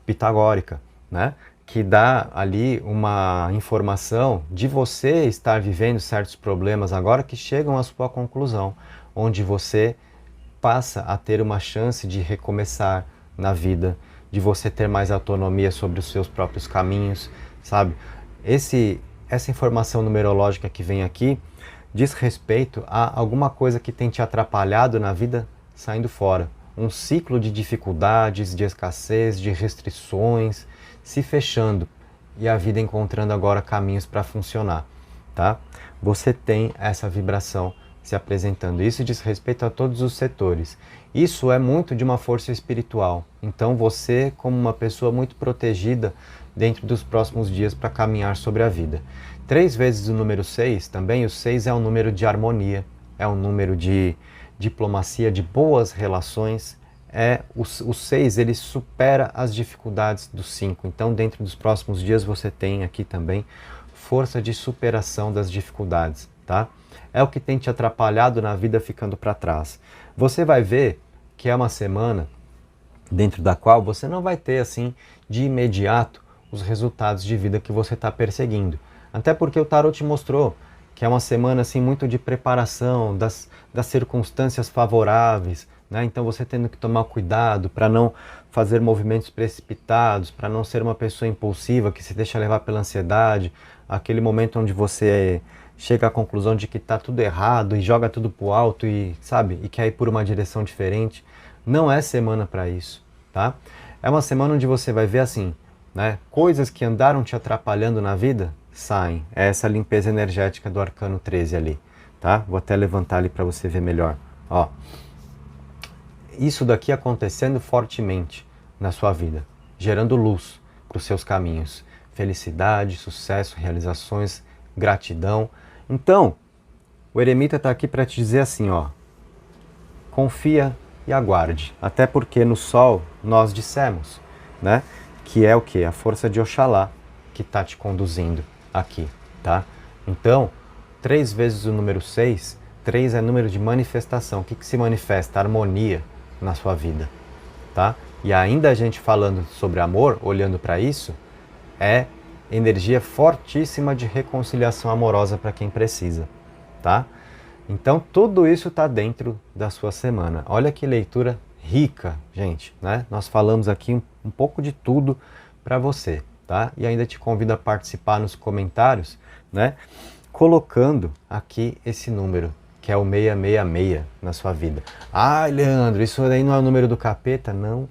pitagórica, né? Que dá ali uma informação de você estar vivendo certos problemas agora que chegam à sua conclusão, onde você passa a ter uma chance de recomeçar na vida, de você ter mais autonomia sobre os seus próprios caminhos, sabe? Essa informação numerológica que vem aqui diz respeito a alguma coisa que tem te atrapalhado na vida saindo fora. Um ciclo de dificuldades, de escassez, de restrições, se fechando e a vida encontrando agora caminhos para funcionar, tá? Você tem essa vibração se apresentando. Isso diz respeito a todos os setores. Isso é muito de uma força espiritual. Então você, como uma pessoa muito protegida dentro dos próximos dias para caminhar sobre a vida. 3 vezes o número 6, também o 6 é um número de harmonia, é um número de diplomacia, de boas relações. O 6 ele supera as dificuldades do 5. Então dentro dos próximos dias você tem aqui também força de superação das dificuldades, tá? É o que tem te atrapalhado na vida ficando para trás. Você vai ver que é uma semana dentro da qual você não vai ter assim de imediato os resultados de vida que você está perseguindo. Até porque o tarot te mostrou que é uma semana assim muito de preparação das circunstâncias favoráveis, né? Então você tendo que tomar cuidado para não fazer movimentos precipitados, para não ser uma pessoa impulsiva que se deixa levar pela ansiedade, aquele momento onde você chega à conclusão de que está tudo errado e joga tudo pro alto e, sabe, e quer ir por uma direção diferente. Não é semana para isso, tá? É uma semana onde você vai ver assim, né? Coisas que andaram te atrapalhando na vida saem. É essa limpeza energética do arcano 13 ali, tá? Vou até levantar ali para você ver melhor. Ó, isso daqui acontecendo fortemente na sua vida, gerando luz para os seus caminhos, felicidade, sucesso, realizações, gratidão. Então, o eremita está aqui para te dizer assim, ó, confia e aguarde. Até porque no Sol nós dissemos, né, que é o que? A força de Oxalá que está te conduzindo aqui, tá? Então, 3 vezes o número 6, 3 é número de manifestação. O que se manifesta? Harmonia na sua vida, tá? E ainda a gente falando sobre amor, olhando para isso, é energia fortíssima de reconciliação amorosa para quem precisa, tá? Então tudo isso está dentro da sua semana. Olha que leitura rica, gente, né? Nós falamos aqui um pouco de tudo para você, tá? E ainda te convido a participar nos comentários, né? Colocando aqui esse número, que é o 666 na sua vida. Ah, Leandro, isso aí não é o número do capeta? Não.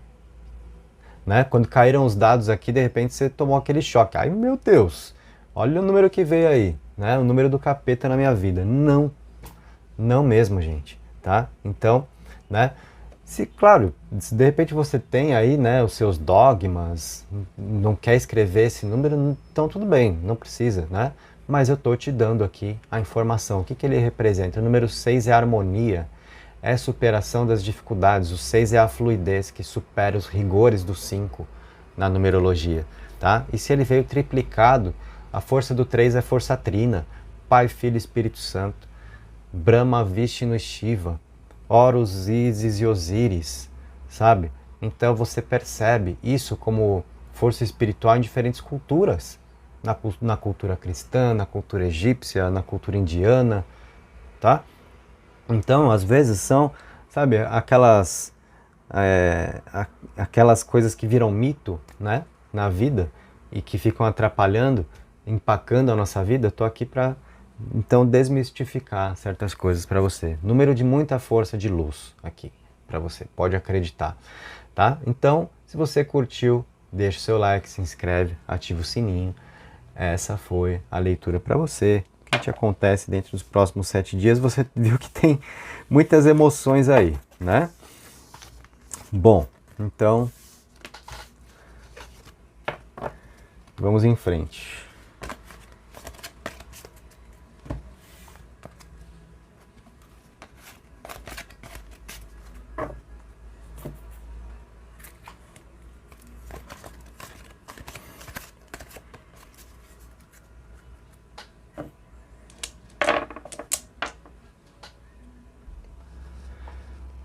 Né? Quando caíram os dados aqui, de repente você tomou aquele choque. Ai, meu Deus, olha o número que veio aí, né? O número do capeta na minha vida. Não, não mesmo, gente, tá? Então, né? Se, claro, se de repente você tem aí, né, os seus dogmas, não quer escrever esse número, então tudo bem, não precisa, né? Mas eu tô te dando aqui a informação. O que ele representa? O número 6 é a harmonia, é superação das dificuldades. O 6 é a fluidez que supera os rigores do 5 na numerologia, tá? E se ele veio triplicado, a força do 3 é força trina, Pai, Filho e Espírito Santo, Brahma, Vishnu e Shiva, Horus, Ísis e Osíris, sabe? Então você percebe isso como força espiritual em diferentes culturas, na cultura cristã, na cultura egípcia, na cultura indiana, tá? Então, às vezes são, sabe, aquelas coisas que viram mito, né, na vida e que ficam atrapalhando, empacando a nossa vida, eu tô aqui para então desmistificar certas coisas para você. Número de muita força de luz aqui para você, pode acreditar, tá? Então, se você curtiu, deixa o seu like, se inscreve, ativa o sininho. Essa foi a leitura para você. O que te acontece dentro dos próximos 7 dias? Você viu que tem muitas emoções aí, né? Bom, então vamos em frente.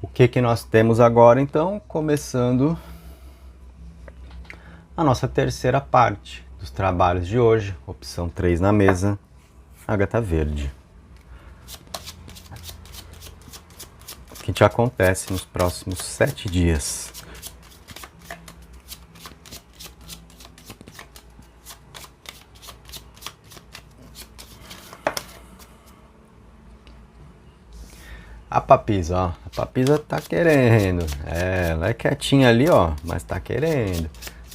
O que nós temos agora, então, começando a nossa terceira parte dos trabalhos de hoje, opção 3 na mesa, ágata verde. O que te acontece nos próximos 7 dias? A papisa, ó, a papisa tá querendo, ela é quietinha ali, ó, mas tá querendo,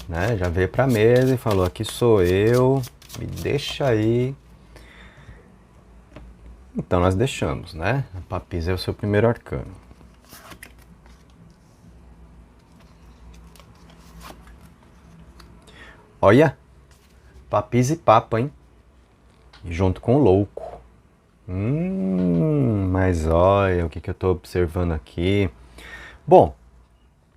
né? Já veio pra mesa e falou, aqui sou eu, me deixa aí. Então nós deixamos, né? A papisa é o seu primeiro arcano. Olha, papisa e papa, hein? E junto com o louco. Mas olha o que eu estou observando aqui. Bom,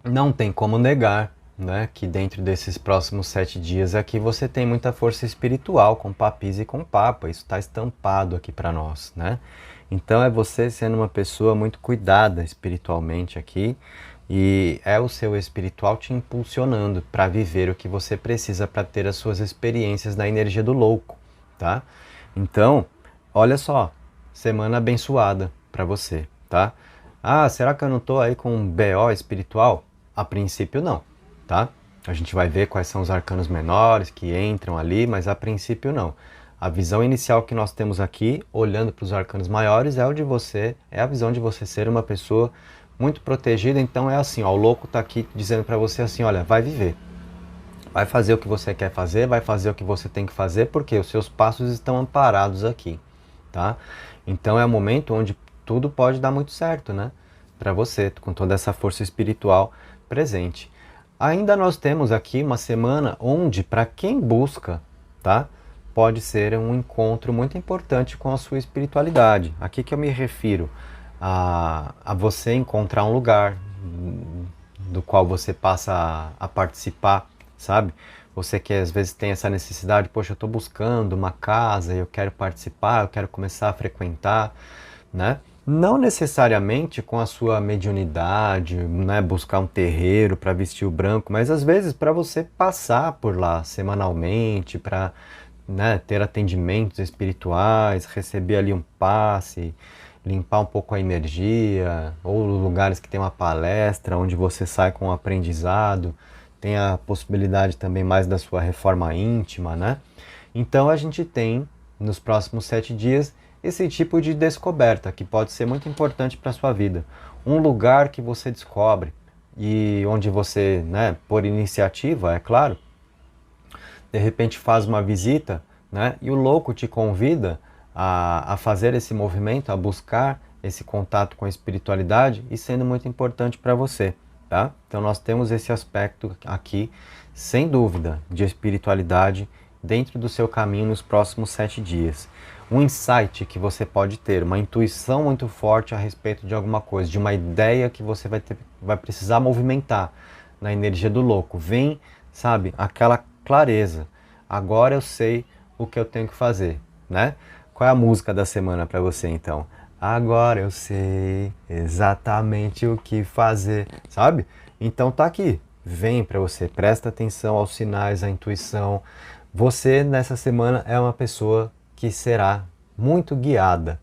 não tem como negar, né, que dentro desses próximos 7 dias aqui você tem muita força espiritual com papis e com papa. Isso está estampado aqui para nós, né? Então é você sendo uma pessoa muito cuidada espiritualmente aqui e é o seu espiritual te impulsionando para viver o que você precisa para ter as suas experiências na energia do louco, tá? Então, olha só, semana abençoada para você, tá? Ah, será que eu não tô aí com um BO espiritual? A princípio não, tá? A gente vai ver quais são os arcanos menores que entram ali, mas a princípio não. A visão inicial que nós temos aqui, olhando para os arcanos maiores, é o de você, é a visão de você ser uma pessoa muito protegida. Então é assim, ó, o louco tá aqui dizendo para você assim, olha, vai viver. Vai fazer o que você quer fazer, vai fazer o que você tem que fazer, porque os seus passos estão amparados aqui, tá? Então é o momento onde tudo pode dar muito certo, né? Para você, com toda essa força espiritual presente. Ainda nós temos aqui uma semana onde, para quem busca, tá? Pode ser um encontro muito importante com a sua espiritualidade. Aqui que eu me refiro a você encontrar um lugar do qual você passa a participar, sabe? Você que às vezes tem essa necessidade, poxa, eu estou buscando uma casa, eu quero participar, eu quero começar a frequentar, né? Não necessariamente com a sua mediunidade, né? Buscar um terreiro para vestir o branco, mas às vezes para você passar por lá semanalmente, para, né, ter atendimentos espirituais, receber ali um passe, limpar um pouco a energia, ou lugares que tem uma palestra onde você sai com um aprendizado, tem a possibilidade também mais da sua reforma íntima, né? Então a gente tem, nos próximos 7 dias, esse tipo de descoberta que pode ser muito importante para a sua vida. Um lugar que você descobre e onde você, né, por iniciativa, é claro, de repente faz uma visita, né, e o louco te convida a fazer esse movimento, a buscar esse contato com a espiritualidade e sendo muito importante para você. Tá? Então nós temos esse aspecto aqui, sem dúvida, de espiritualidade dentro do seu caminho nos próximos 7 dias. Um insight que você pode ter, uma intuição muito forte a respeito de alguma coisa, de uma ideia que você vai precisar movimentar na energia do louco. Vem, sabe, aquela clareza. Agora eu sei o que eu tenho que fazer, né? Qual é a música da semana para você então? Agora eu sei exatamente o que fazer, sabe? Então tá aqui, vem para você, presta atenção aos sinais, à intuição. Você nessa semana é uma pessoa que será muito guiada.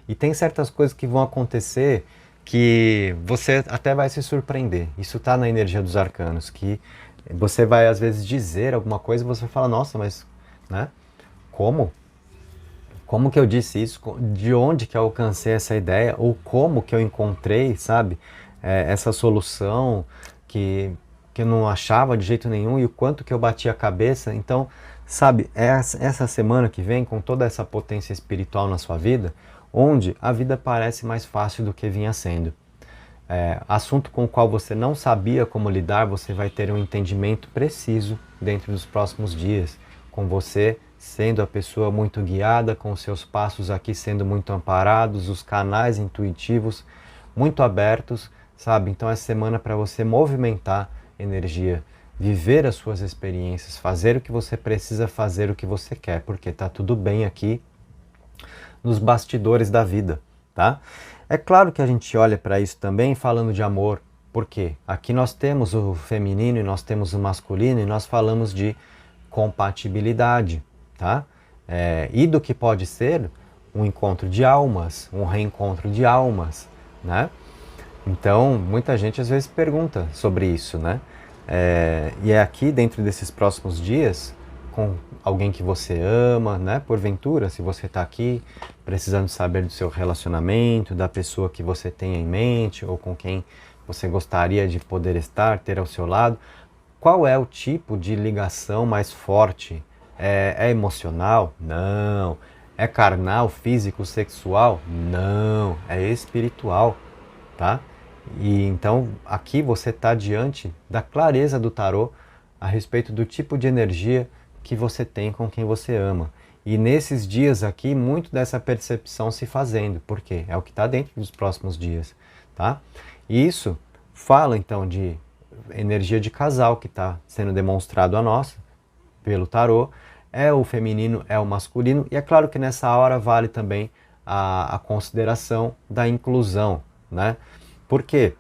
E tem certas coisas que vão acontecer que você até vai se surpreender. Isso tá na energia dos arcanos, que Você vai às vezes dizer alguma coisa e você fala, nossa, mas, né? Como? Como que eu disse isso? De onde que eu alcancei essa ideia? Ou como que eu encontrei, sabe, essa solução que eu não achava de jeito nenhum e o quanto que eu bati a cabeça? Então, sabe, essa semana que vem, com toda essa potência espiritual na sua vida, onde a vida parece mais fácil do que vinha sendo. Assunto com o qual você não sabia como lidar, você vai ter um entendimento preciso dentro dos próximos dias, com você sendo a pessoa muito guiada, com os seus passos aqui sendo muito amparados, os canais intuitivos muito abertos, sabe? Então é semana para você movimentar energia, viver as suas experiências, fazer o que você precisa fazer, o que você quer, porque tá tudo bem aqui nos bastidores da vida, tá? É claro que a gente olha para isso também falando de amor, porque aqui nós temos o feminino e nós temos o masculino e nós falamos de compatibilidade, tá? E do que pode ser um encontro de almas, um reencontro de almas, né? Então, muita gente às vezes pergunta sobre isso, né? E é aqui, dentro desses próximos dias, com alguém que você ama, né? Porventura, se você está aqui precisando saber do seu relacionamento, da pessoa que você tem em mente ou com quem você gostaria de poder estar, ter ao seu lado, qual é o tipo de ligação mais forte? É emocional? Não. É carnal, físico, sexual? Não. É espiritual, tá? E então aqui você está diante da clareza do tarô a respeito do tipo de energia que você tem com quem você ama. E nesses dias aqui, muito dessa percepção se fazendo, porque é o que está dentro dos próximos dias, tá? E isso fala então de energia de casal que está sendo demonstrado a nós pelo tarô, é o feminino, é o masculino, e é claro que nessa hora vale também a consideração da inclusão, né? Por quê?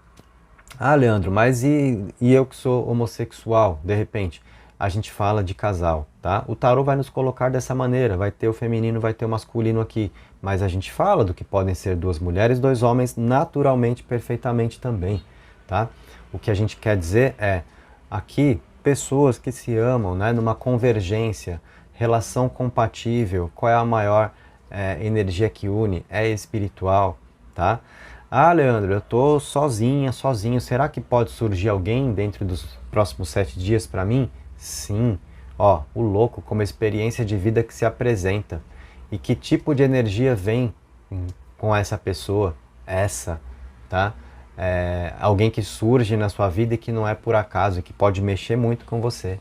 Ah, Leandro, mas e eu que sou homossexual, de repente? A gente fala de casal, tá? O tarô vai nos colocar dessa maneira, vai ter o feminino, vai ter o masculino aqui, mas a gente fala do que podem ser duas mulheres, dois homens, naturalmente, perfeitamente também, tá? O que a gente quer dizer é, aqui, pessoas que se amam, né, numa convergência, relação compatível, qual é a maior energia que une? É espiritual, tá? Ah, Leandro, eu tô sozinha, sozinho. Será que pode surgir alguém dentro dos próximos 7 dias para mim? Sim. Ó, o louco como experiência de vida que se apresenta. E que tipo de energia vem com essa pessoa? Essa, tá? Alguém que surge na sua vida e que não é por acaso, que pode mexer muito com você.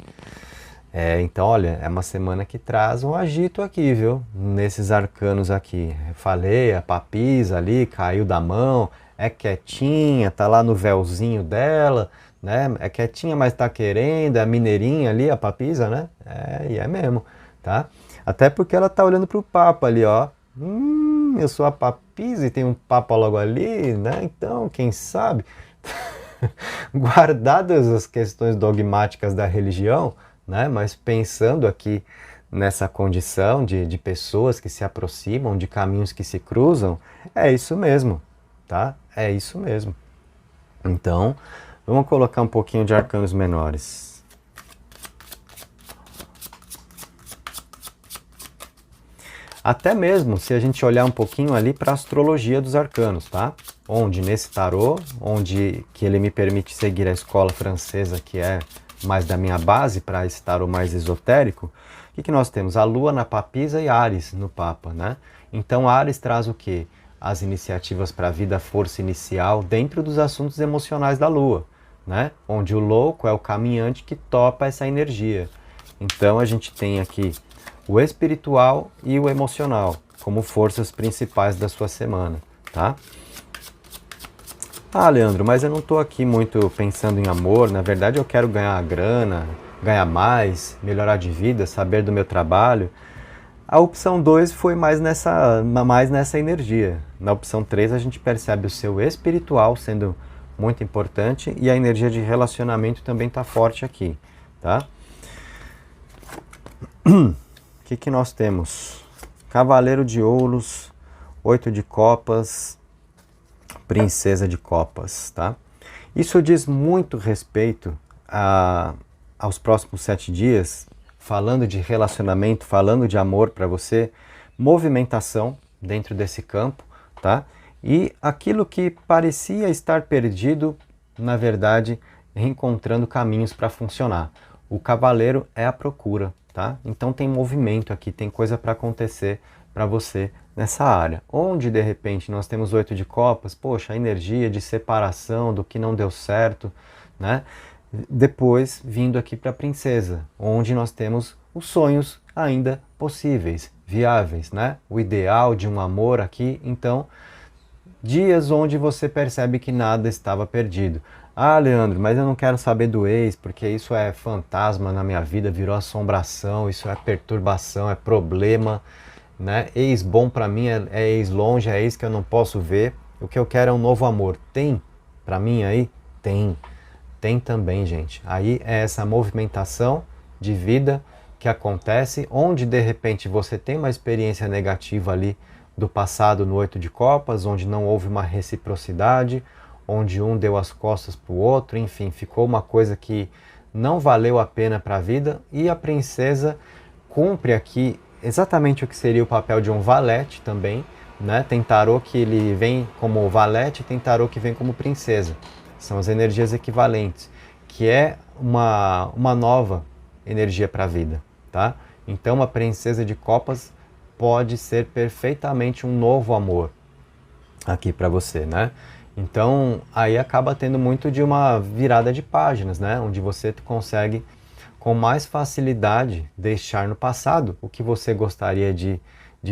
Então, olha, é uma semana que traz um agito aqui, viu? Nesses arcanos aqui. Eu falei, a papisa ali caiu da mão, é quietinha, tá lá no véuzinho dela, né? É quietinha, mas tá querendo, é a mineirinha ali, a papisa, né? E é mesmo, tá? Até porque ela tá olhando pro Papa ali, ó. Eu sou a papisa e tem um Papa logo ali, né? Então, quem sabe? Guardadas as questões dogmáticas da religião, né? Mas pensando aqui nessa condição de pessoas que se aproximam, de caminhos que se cruzam, é isso mesmo, tá? É isso mesmo. Então, vamos colocar um pouquinho de arcanos menores. Até mesmo se a gente olhar um pouquinho ali para a astrologia dos arcanos, tá? Onde nesse tarô, onde que ele me permite seguir a escola francesa, que é mais da minha base para esse tarô mais esotérico, o que nós temos? A Lua na papisa e Áries no Papa, né? Então Áries traz o quê? As iniciativas para a vida, força inicial dentro dos assuntos emocionais da Lua, né? Onde o louco é o caminhante que topa essa energia. Então a gente tem aqui o espiritual e o emocional como forças principais da sua semana, tá? Ah, Leandro, mas eu não estou aqui muito pensando em amor, na verdade eu quero ganhar grana, ganhar mais, melhorar de vida, saber do meu trabalho. A opção 2 foi mais nessa energia. Na opção 3 a gente percebe o seu espiritual sendo muito importante e a energia de relacionamento também está forte aqui, tá? O que nós temos? Cavaleiro de Ouros, 8 de Copas, Princesa de Copas, tá? Isso diz muito respeito a aos próximos 7 dias, falando de relacionamento, falando de amor para você, movimentação dentro desse campo, tá? E aquilo que parecia estar perdido, na verdade, reencontrando caminhos para funcionar. O cavaleiro é a procura, tá? Então tem movimento aqui, tem coisa para acontecer para você nessa área. Onde de repente nós temos 8 de copas, poxa, a energia de separação do que não deu certo, né? Depois vindo aqui para a princesa, onde nós temos os sonhos ainda possíveis, viáveis, né? O ideal de um amor aqui, então dias onde você percebe que nada estava perdido. Ah, Leandro, mas eu não quero saber do ex, porque isso é fantasma na minha vida, virou assombração, isso é perturbação, é problema, né? Ex bom para mim é ex longe, é ex que eu não posso ver. O que eu quero é um novo amor. Tem para mim aí? Tem. Tem também, gente. Aí é essa movimentação de vida que acontece, onde de repente você tem uma experiência negativa ali do passado no 8 de copas, onde não houve uma reciprocidade, onde um deu as costas para o outro, enfim, ficou uma coisa que não valeu a pena para a vida, e a princesa cumpre aqui exatamente o que seria o papel de um valete também, né? Tem tarô que ele vem como valete, tem tarô que vem como princesa. São as energias equivalentes, que é uma nova energia para a vida, tá? Então a princesa de copas pode ser perfeitamente um novo amor aqui para você, né? Então aí acaba tendo muito de uma virada de páginas, né? Onde você consegue com mais facilidade deixar no passado o que você gostaria de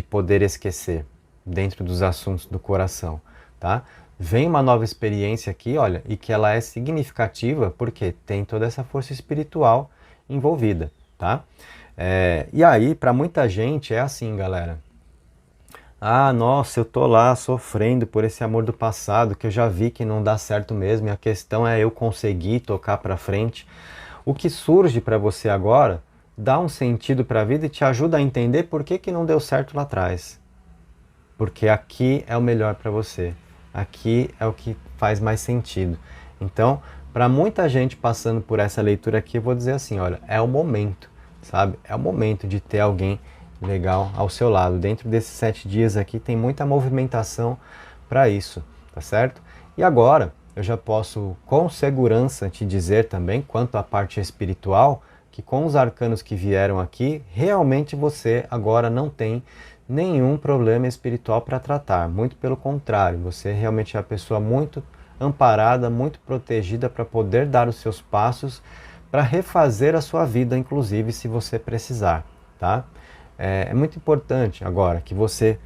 poder esquecer dentro dos assuntos do coração, tá? Vem uma nova experiência aqui, olha, e que ela é significativa porque tem toda essa força espiritual envolvida, tá? E aí, para muita gente é assim, galera. Ah, nossa, eu tô lá sofrendo por esse amor do passado, que eu já vi que não dá certo mesmo, e a questão é eu conseguir tocar para frente. O que surge para você agora dá um sentido para a vida e te ajuda a entender por que que não deu certo lá atrás. Porque aqui é o melhor para você. Aqui é o que faz mais sentido. Então, para muita gente passando por essa leitura aqui, eu vou dizer assim, olha, é o momento, sabe? É o momento de ter alguém legal ao seu lado. Dentro desses 7 dias aqui tem muita movimentação para isso, tá certo? E agora, eu já posso com segurança te dizer também, quanto à parte espiritual, que com os arcanos que vieram aqui, realmente você agora não tem nenhum problema espiritual para tratar. Muito pelo contrário, você realmente é uma pessoa muito amparada, muito protegida para poder dar os seus passos para refazer a sua vida, inclusive se você precisar, tá? É muito importante agora que você,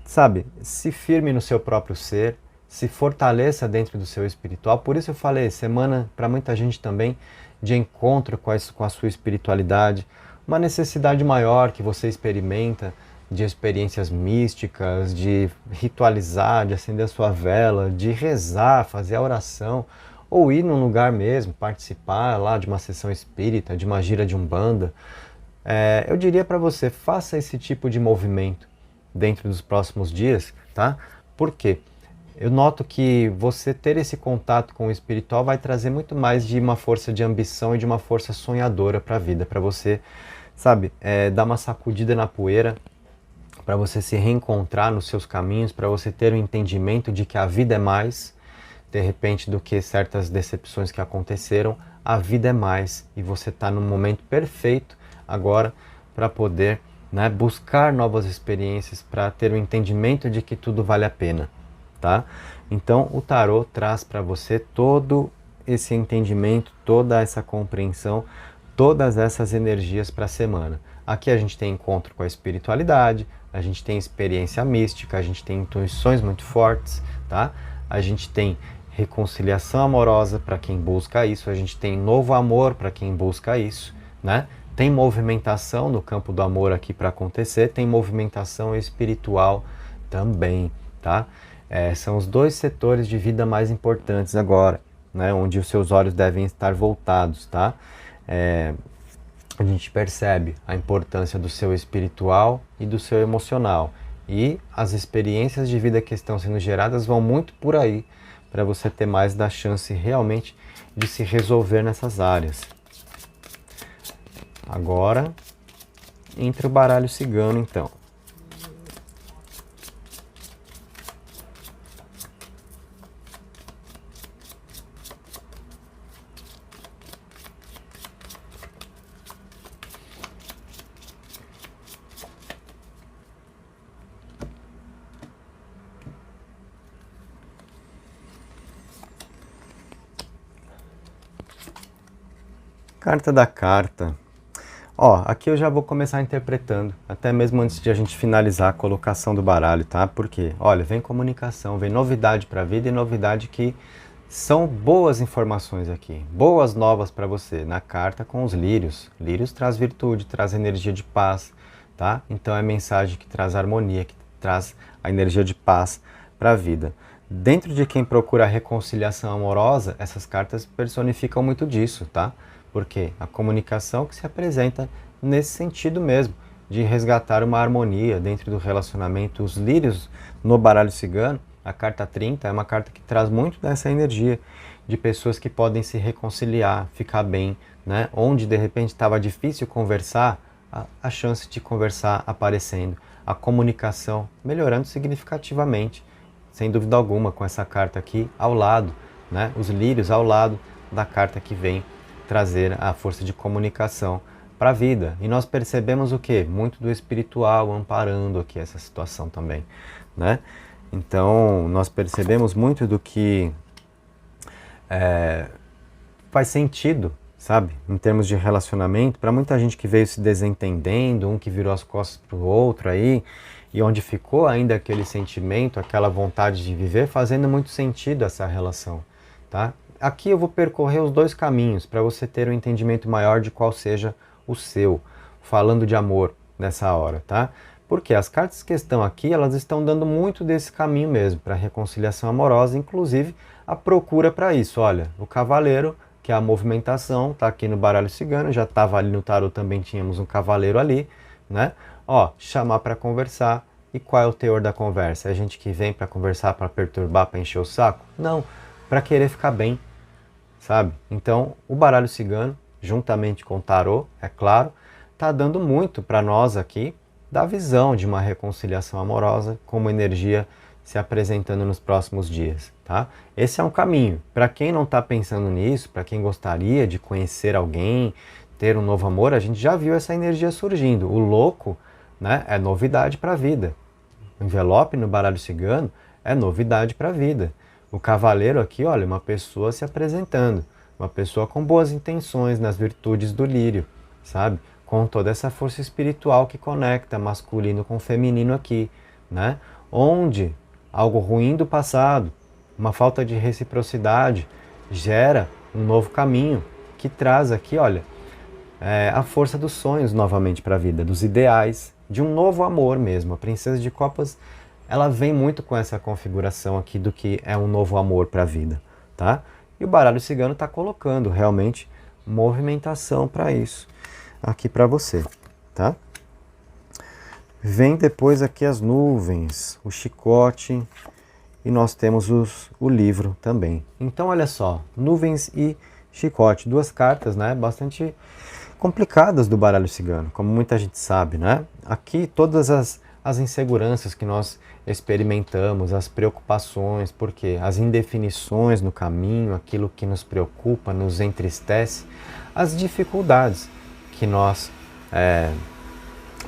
sabe, se firme no seu próprio ser, se fortaleça dentro do seu espiritual. Por isso eu falei, semana para muita gente também de encontro com a sua espiritualidade, uma necessidade maior que você experimenta de experiências místicas, de ritualizar, de acender a sua vela, de rezar, fazer a oração, ou ir num lugar mesmo, participar lá de uma sessão espírita, de uma gira de umbanda. Eu diria para você, faça esse tipo de movimento dentro dos próximos dias, tá? Por quê? Eu noto que você ter esse contato com o espiritual vai trazer muito mais de uma força de ambição e de uma força sonhadora para a vida, para você, sabe, dar uma sacudida na poeira, para você se reencontrar nos seus caminhos, para você ter o entendimento de que a vida é mais, de repente, do que certas decepções que aconteceram. A vida é mais e você está no momento perfeito agora para poder, né, buscar novas experiências, para ter o entendimento de que tudo vale a pena, tá? Então o tarô traz para você todo esse entendimento, toda essa compreensão, todas essas energias para a semana. Aqui a gente tem encontro com a espiritualidade, a gente tem experiência mística, a gente tem intuições muito fortes, tá? A gente tem reconciliação amorosa para quem busca isso, a gente tem novo amor para quem busca isso, né? Tem movimentação no campo do amor aqui para acontecer, tem movimentação espiritual também, tá? São os 2 setores de vida mais importantes agora, né? Onde os seus olhos devem estar voltados, tá? A gente percebe a importância do seu espiritual e do seu emocional. E as experiências de vida que estão sendo geradas vão muito por aí, para você ter mais da chance realmente de se resolver nessas áreas. Agora, entra o baralho cigano, então. Carta da carta. Ó, aqui eu já vou começar interpretando, até mesmo antes de a gente finalizar a colocação do baralho, tá? Porque, olha, vem comunicação, vem novidade para a vida e novidade que são boas informações aqui, boas novas para você na carta com os lírios. Lírios traz virtude, traz energia de paz, tá? Então é mensagem que traz harmonia, que traz a energia de paz para a vida. Dentro de quem procura a reconciliação amorosa, essas cartas personificam muito disso, tá? Porque a comunicação que se apresenta nesse sentido mesmo, de resgatar uma harmonia dentro do relacionamento. Os lírios no baralho cigano, a carta 30, é uma carta que traz muito dessa energia de pessoas que podem se reconciliar, ficar bem, né? Onde de repente estava difícil conversar, a chance de conversar aparecendo, a comunicação melhorando significativamente, sem dúvida alguma, com essa carta aqui ao lado, né? Os lírios ao lado da carta que vem trazer a força de comunicação para a vida. E nós percebemos o quê? Muito do espiritual amparando aqui essa situação também, né? Então, nós percebemos muito do que faz sentido, sabe? Em termos de relacionamento, para muita gente que veio se desentendendo, um que virou as costas para o outro aí, e onde ficou ainda aquele sentimento, aquela vontade de viver, fazendo muito sentido essa relação, tá? Aqui eu vou percorrer os dois caminhos para você ter um entendimento maior de qual seja o seu, falando de amor nessa hora, tá? Porque as cartas que estão aqui, elas estão dando muito desse caminho mesmo, para reconciliação amorosa, inclusive a procura para isso. Olha, o cavaleiro, que é a movimentação, tá aqui no baralho cigano, já estava ali no tarô, também tínhamos um cavaleiro ali, né? Ó, chamar para conversar. E qual é o teor da conversa? É gente que vem para conversar, para perturbar, para encher o saco? Não, para querer ficar bem, sabe? Então, o baralho cigano, juntamente com o tarô, é claro, tá dando muito para nós aqui da visão de uma reconciliação amorosa, como energia se apresentando nos próximos dias, tá? Esse é um caminho. Para quem não está pensando nisso, para quem gostaria de conhecer alguém, ter um novo amor, a gente já viu essa energia surgindo. O louco, né, é novidade para a vida. O envelope no baralho cigano é novidade para a vida. O cavaleiro aqui, olha, uma pessoa se apresentando, uma pessoa com boas intenções nas virtudes do lírio, sabe? Com toda essa força espiritual que conecta masculino com feminino aqui, né? Onde algo ruim do passado, uma falta de reciprocidade, gera um novo caminho que traz aqui, olha, a força dos sonhos novamente para a vida, dos ideais, de um novo amor mesmo. A Princesa de Copas, ela vem muito com essa configuração aqui do que é um novo amor para a vida, tá? E o baralho cigano está colocando realmente movimentação para isso aqui para você, tá? Vem depois aqui as nuvens, o chicote e nós temos o livro também. Então olha só, nuvens e chicote, duas cartas, né, bastante complicadas do baralho cigano, como muita gente sabe, né? Aqui todas as inseguranças que nós experimentamos, as preocupações, porque as indefinições no caminho, aquilo que nos preocupa, nos entristece, as dificuldades que nós,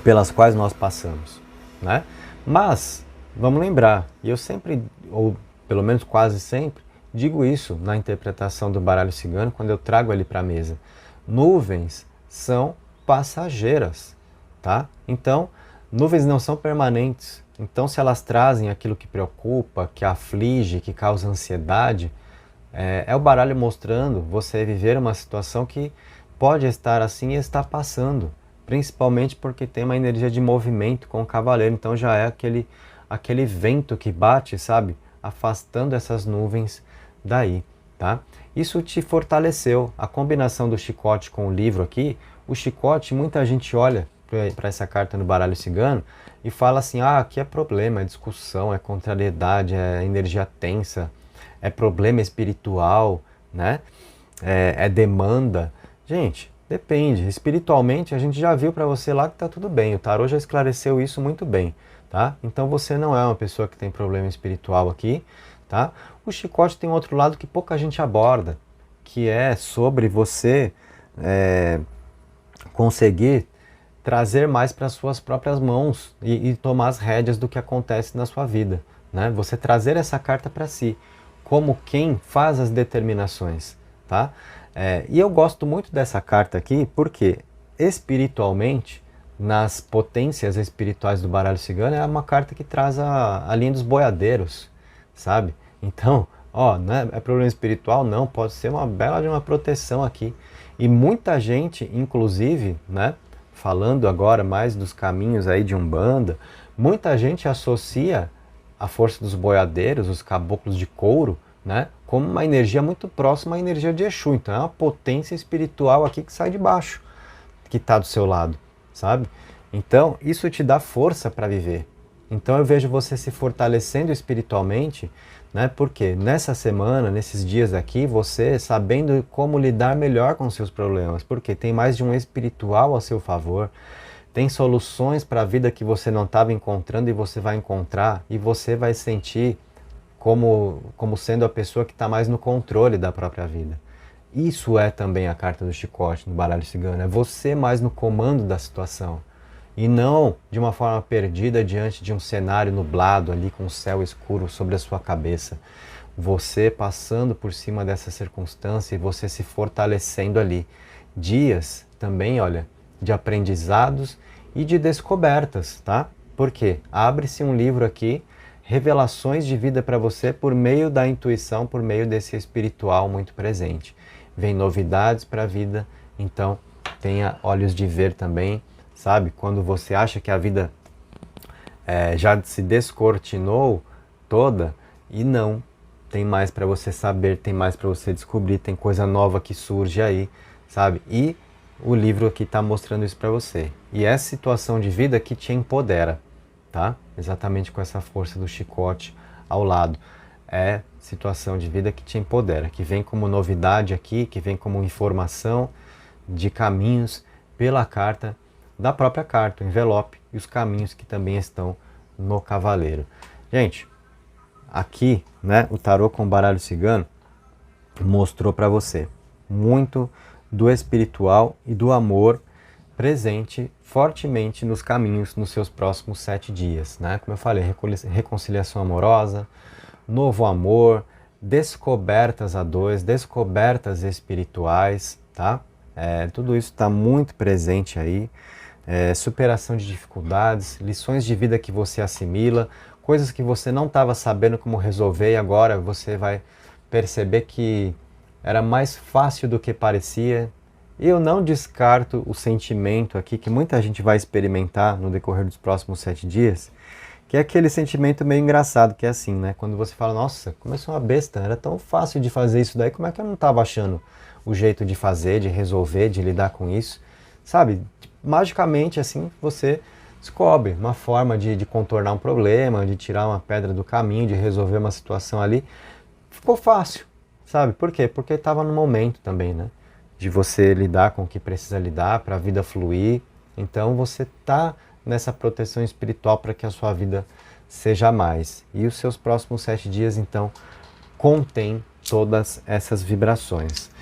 pelas quais nós passamos, né? Mas, vamos lembrar, e eu sempre, ou pelo menos quase sempre, digo isso na interpretação do baralho cigano, quando eu trago ele para a mesa. Nuvens são passageiras, tá? Então, nuvens não são permanentes. Então, se elas trazem aquilo que preocupa, que aflige, que causa ansiedade, é o baralho mostrando você viver uma situação que pode estar assim e está passando. Principalmente porque tem uma energia de movimento com o cavaleiro. Então, já é aquele vento que bate, sabe? Afastando essas nuvens daí, tá? Isso te fortaleceu. A combinação do chicote com o livro aqui, o chicote, muita gente olha para essa carta no baralho cigano e fala assim, aqui é problema, é discussão, é contrariedade, é energia tensa, é problema espiritual, né? É demanda. Gente, Depende. Espiritualmente, a gente já viu para você lá que está tudo bem. O tarô já esclareceu isso muito bem, tá? Então você não é uma pessoa que tem problema espiritual aqui, tá? O chicote tem um outro lado que pouca gente aborda, que é sobre você conseguir trazer mais para suas próprias mãos e tomar as rédeas do que acontece na sua vida, né? Você trazer essa carta para si, como quem faz as determinações, tá? E eu gosto muito dessa carta aqui porque espiritualmente, nas potências espirituais do baralho cigano, é uma carta que traz a linha dos boiadeiros, sabe? Então, ó, não é problema espiritual? Não, pode ser uma bela de uma proteção aqui. E muita gente, inclusive, né, falando agora mais dos caminhos aí de Umbanda, muita gente associa a força dos boiadeiros, os caboclos de couro, né, como uma energia muito próxima à energia de Exu. Então é uma potência espiritual aqui que sai de baixo, que está do seu lado, sabe? Então isso te dá força para viver. Então eu vejo você se fortalecendo espiritualmente, né? Porque nessa semana, nesses dias aqui, você sabendo como lidar melhor com os seus problemas, porque tem mais de um espiritual a seu favor, tem soluções para a vida que você não estava encontrando e você vai encontrar, e você vai sentir como sendo a pessoa que está mais no controle da própria vida. Isso é também a carta do chicote no baralho cigano, é você mais no comando da situação. E não de uma forma perdida diante de um cenário nublado ali com o céu escuro sobre a sua cabeça. Você passando por cima dessa circunstância e você se fortalecendo ali. Dias também, olha, de aprendizados e de descobertas, tá? Porque abre-se um livro aqui, revelações de vida para você por meio da intuição, por meio desse espiritual muito presente. Vem novidades para a vida, então tenha olhos de ver também. Sabe, quando você acha que a vida já se descortinou toda, e não, tem mais para você saber, tem mais para você descobrir, tem coisa nova que surge aí, sabe? E o livro aqui está mostrando isso para você. E é situação de vida que te empodera, tá? Exatamente com essa força do chicote ao lado. É situação de vida que te empodera, que vem como novidade aqui, que vem como informação de caminhos pela carta da própria carta, o envelope e os caminhos que também estão no cavaleiro. Gente, aqui, né, o tarô com o baralho cigano mostrou para você muito do espiritual e do amor presente fortemente nos caminhos nos seus próximos 7 dias, né? Como eu falei, reconciliação amorosa, novo amor, descobertas a dois, descobertas espirituais, tá? Tudo isso está muito presente aí. Superação de dificuldades, lições de vida que você assimila, coisas que você não estava sabendo como resolver e agora você vai perceber que era mais fácil do que parecia. Eu não descarto o sentimento aqui que muita gente vai experimentar no decorrer dos próximos 7 dias, que é aquele sentimento meio engraçado, que é assim, né? Quando você fala, nossa, como eu sou uma besta, era tão fácil de fazer isso daí, como é que eu não estava achando o jeito de fazer, de resolver, de lidar com isso? Sabe? Magicamente, assim, você descobre uma forma de contornar um problema, de tirar uma pedra do caminho, de resolver uma situação ali. Ficou fácil, sabe? Por quê? Porque estava no momento também, né? De você lidar com o que precisa lidar para a vida fluir. Então você está nessa proteção espiritual para que a sua vida seja mais. E os seus próximos 7 dias, então, contém todas essas vibrações.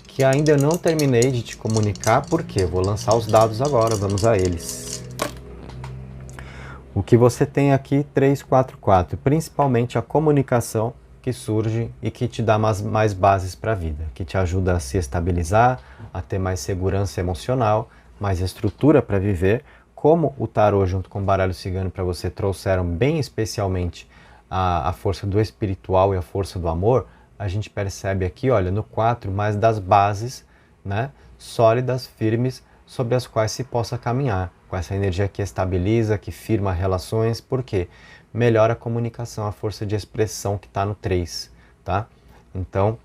Que ainda não terminei de te comunicar, porque eu vou lançar os dados agora, vamos a eles. O que você tem aqui, 344, principalmente a comunicação que surge e que te dá mais bases para a vida, que te ajuda a se estabilizar, a ter mais segurança emocional, mais estrutura para viver, como o tarô junto com o baralho cigano para você trouxeram bem especialmente a força do espiritual e a força do amor. A gente percebe aqui, olha, no 4, mais das bases, né, sólidas, firmes, sobre as quais se possa caminhar, com essa energia que estabiliza, que firma relações, por quê? Melhora a comunicação, a força de expressão que está no 3, tá? Então,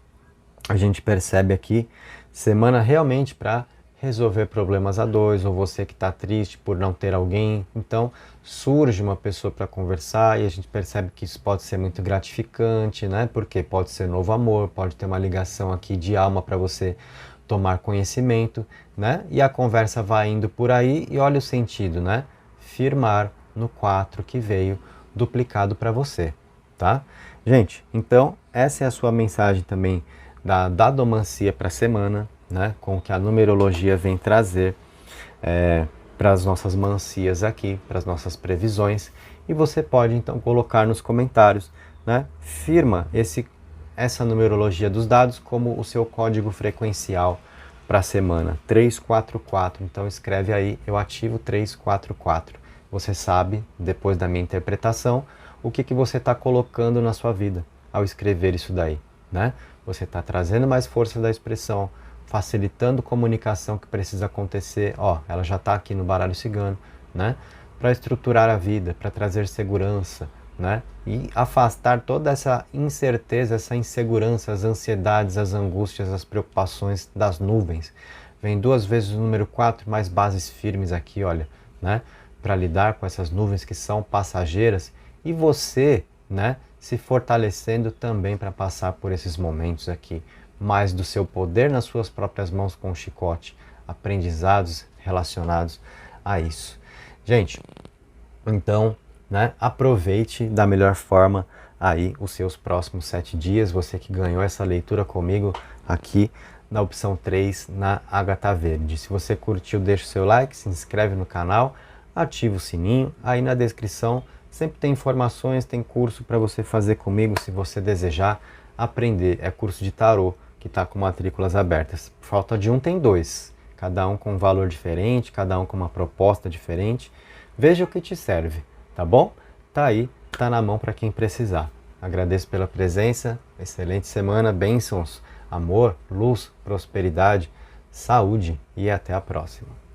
a gente percebe aqui, semana realmente para resolver problemas a dois, ou você que está triste por não ter alguém, então surge uma pessoa para conversar e a gente percebe que isso pode ser muito gratificante, né? Porque pode ser novo amor, pode ter uma ligação aqui de alma para você tomar conhecimento, né? E a conversa vai indo por aí e olha o sentido, né? Firmar no 4 que veio duplicado para você, tá? Gente, então essa é a sua mensagem também da dadomancia para a semana, né? Com o que a numerologia vem trazer para as nossas mancias aqui, para as nossas previsões. E você pode então colocar nos comentários, né? Firma essa numerologia dos dados como o seu código frequencial para a semana, 344. Então escreve aí, eu ativo 344. Você sabe, depois da minha interpretação, o que você está colocando na sua vida ao escrever isso daí, né? Você está trazendo mais força da expressão, facilitando comunicação que precisa acontecer. Ó, ela já está aqui no baralho cigano, né? Para estruturar a vida, para trazer segurança, né? E afastar toda essa incerteza, essa insegurança, as ansiedades, as angústias, as preocupações das nuvens. Vem 2 vezes o número 4, mais bases firmes aqui, olha, né? Para lidar com essas nuvens que são passageiras e você, né? Se fortalecendo também para passar por esses momentos aqui. Mais do seu poder nas suas próprias mãos com o chicote. Aprendizados relacionados a isso. Gente, então, né, aproveite da melhor forma aí os seus próximos 7 dias. Você que ganhou essa leitura comigo aqui na opção 3 na Ágata Verde. Se você curtiu, deixa o seu like, se inscreve no canal, ativa o sininho. Aí na descrição sempre tem informações, tem curso para você fazer comigo se você desejar aprender. É curso de tarô que está com matrículas abertas. Falta de um tem 2. Cada um com um valor diferente, cada um com uma proposta diferente. Veja o que te serve, tá bom? Tá aí, tá na mão para quem precisar. Agradeço pela presença, excelente semana, bênçãos, amor, luz, prosperidade, saúde e até a próxima.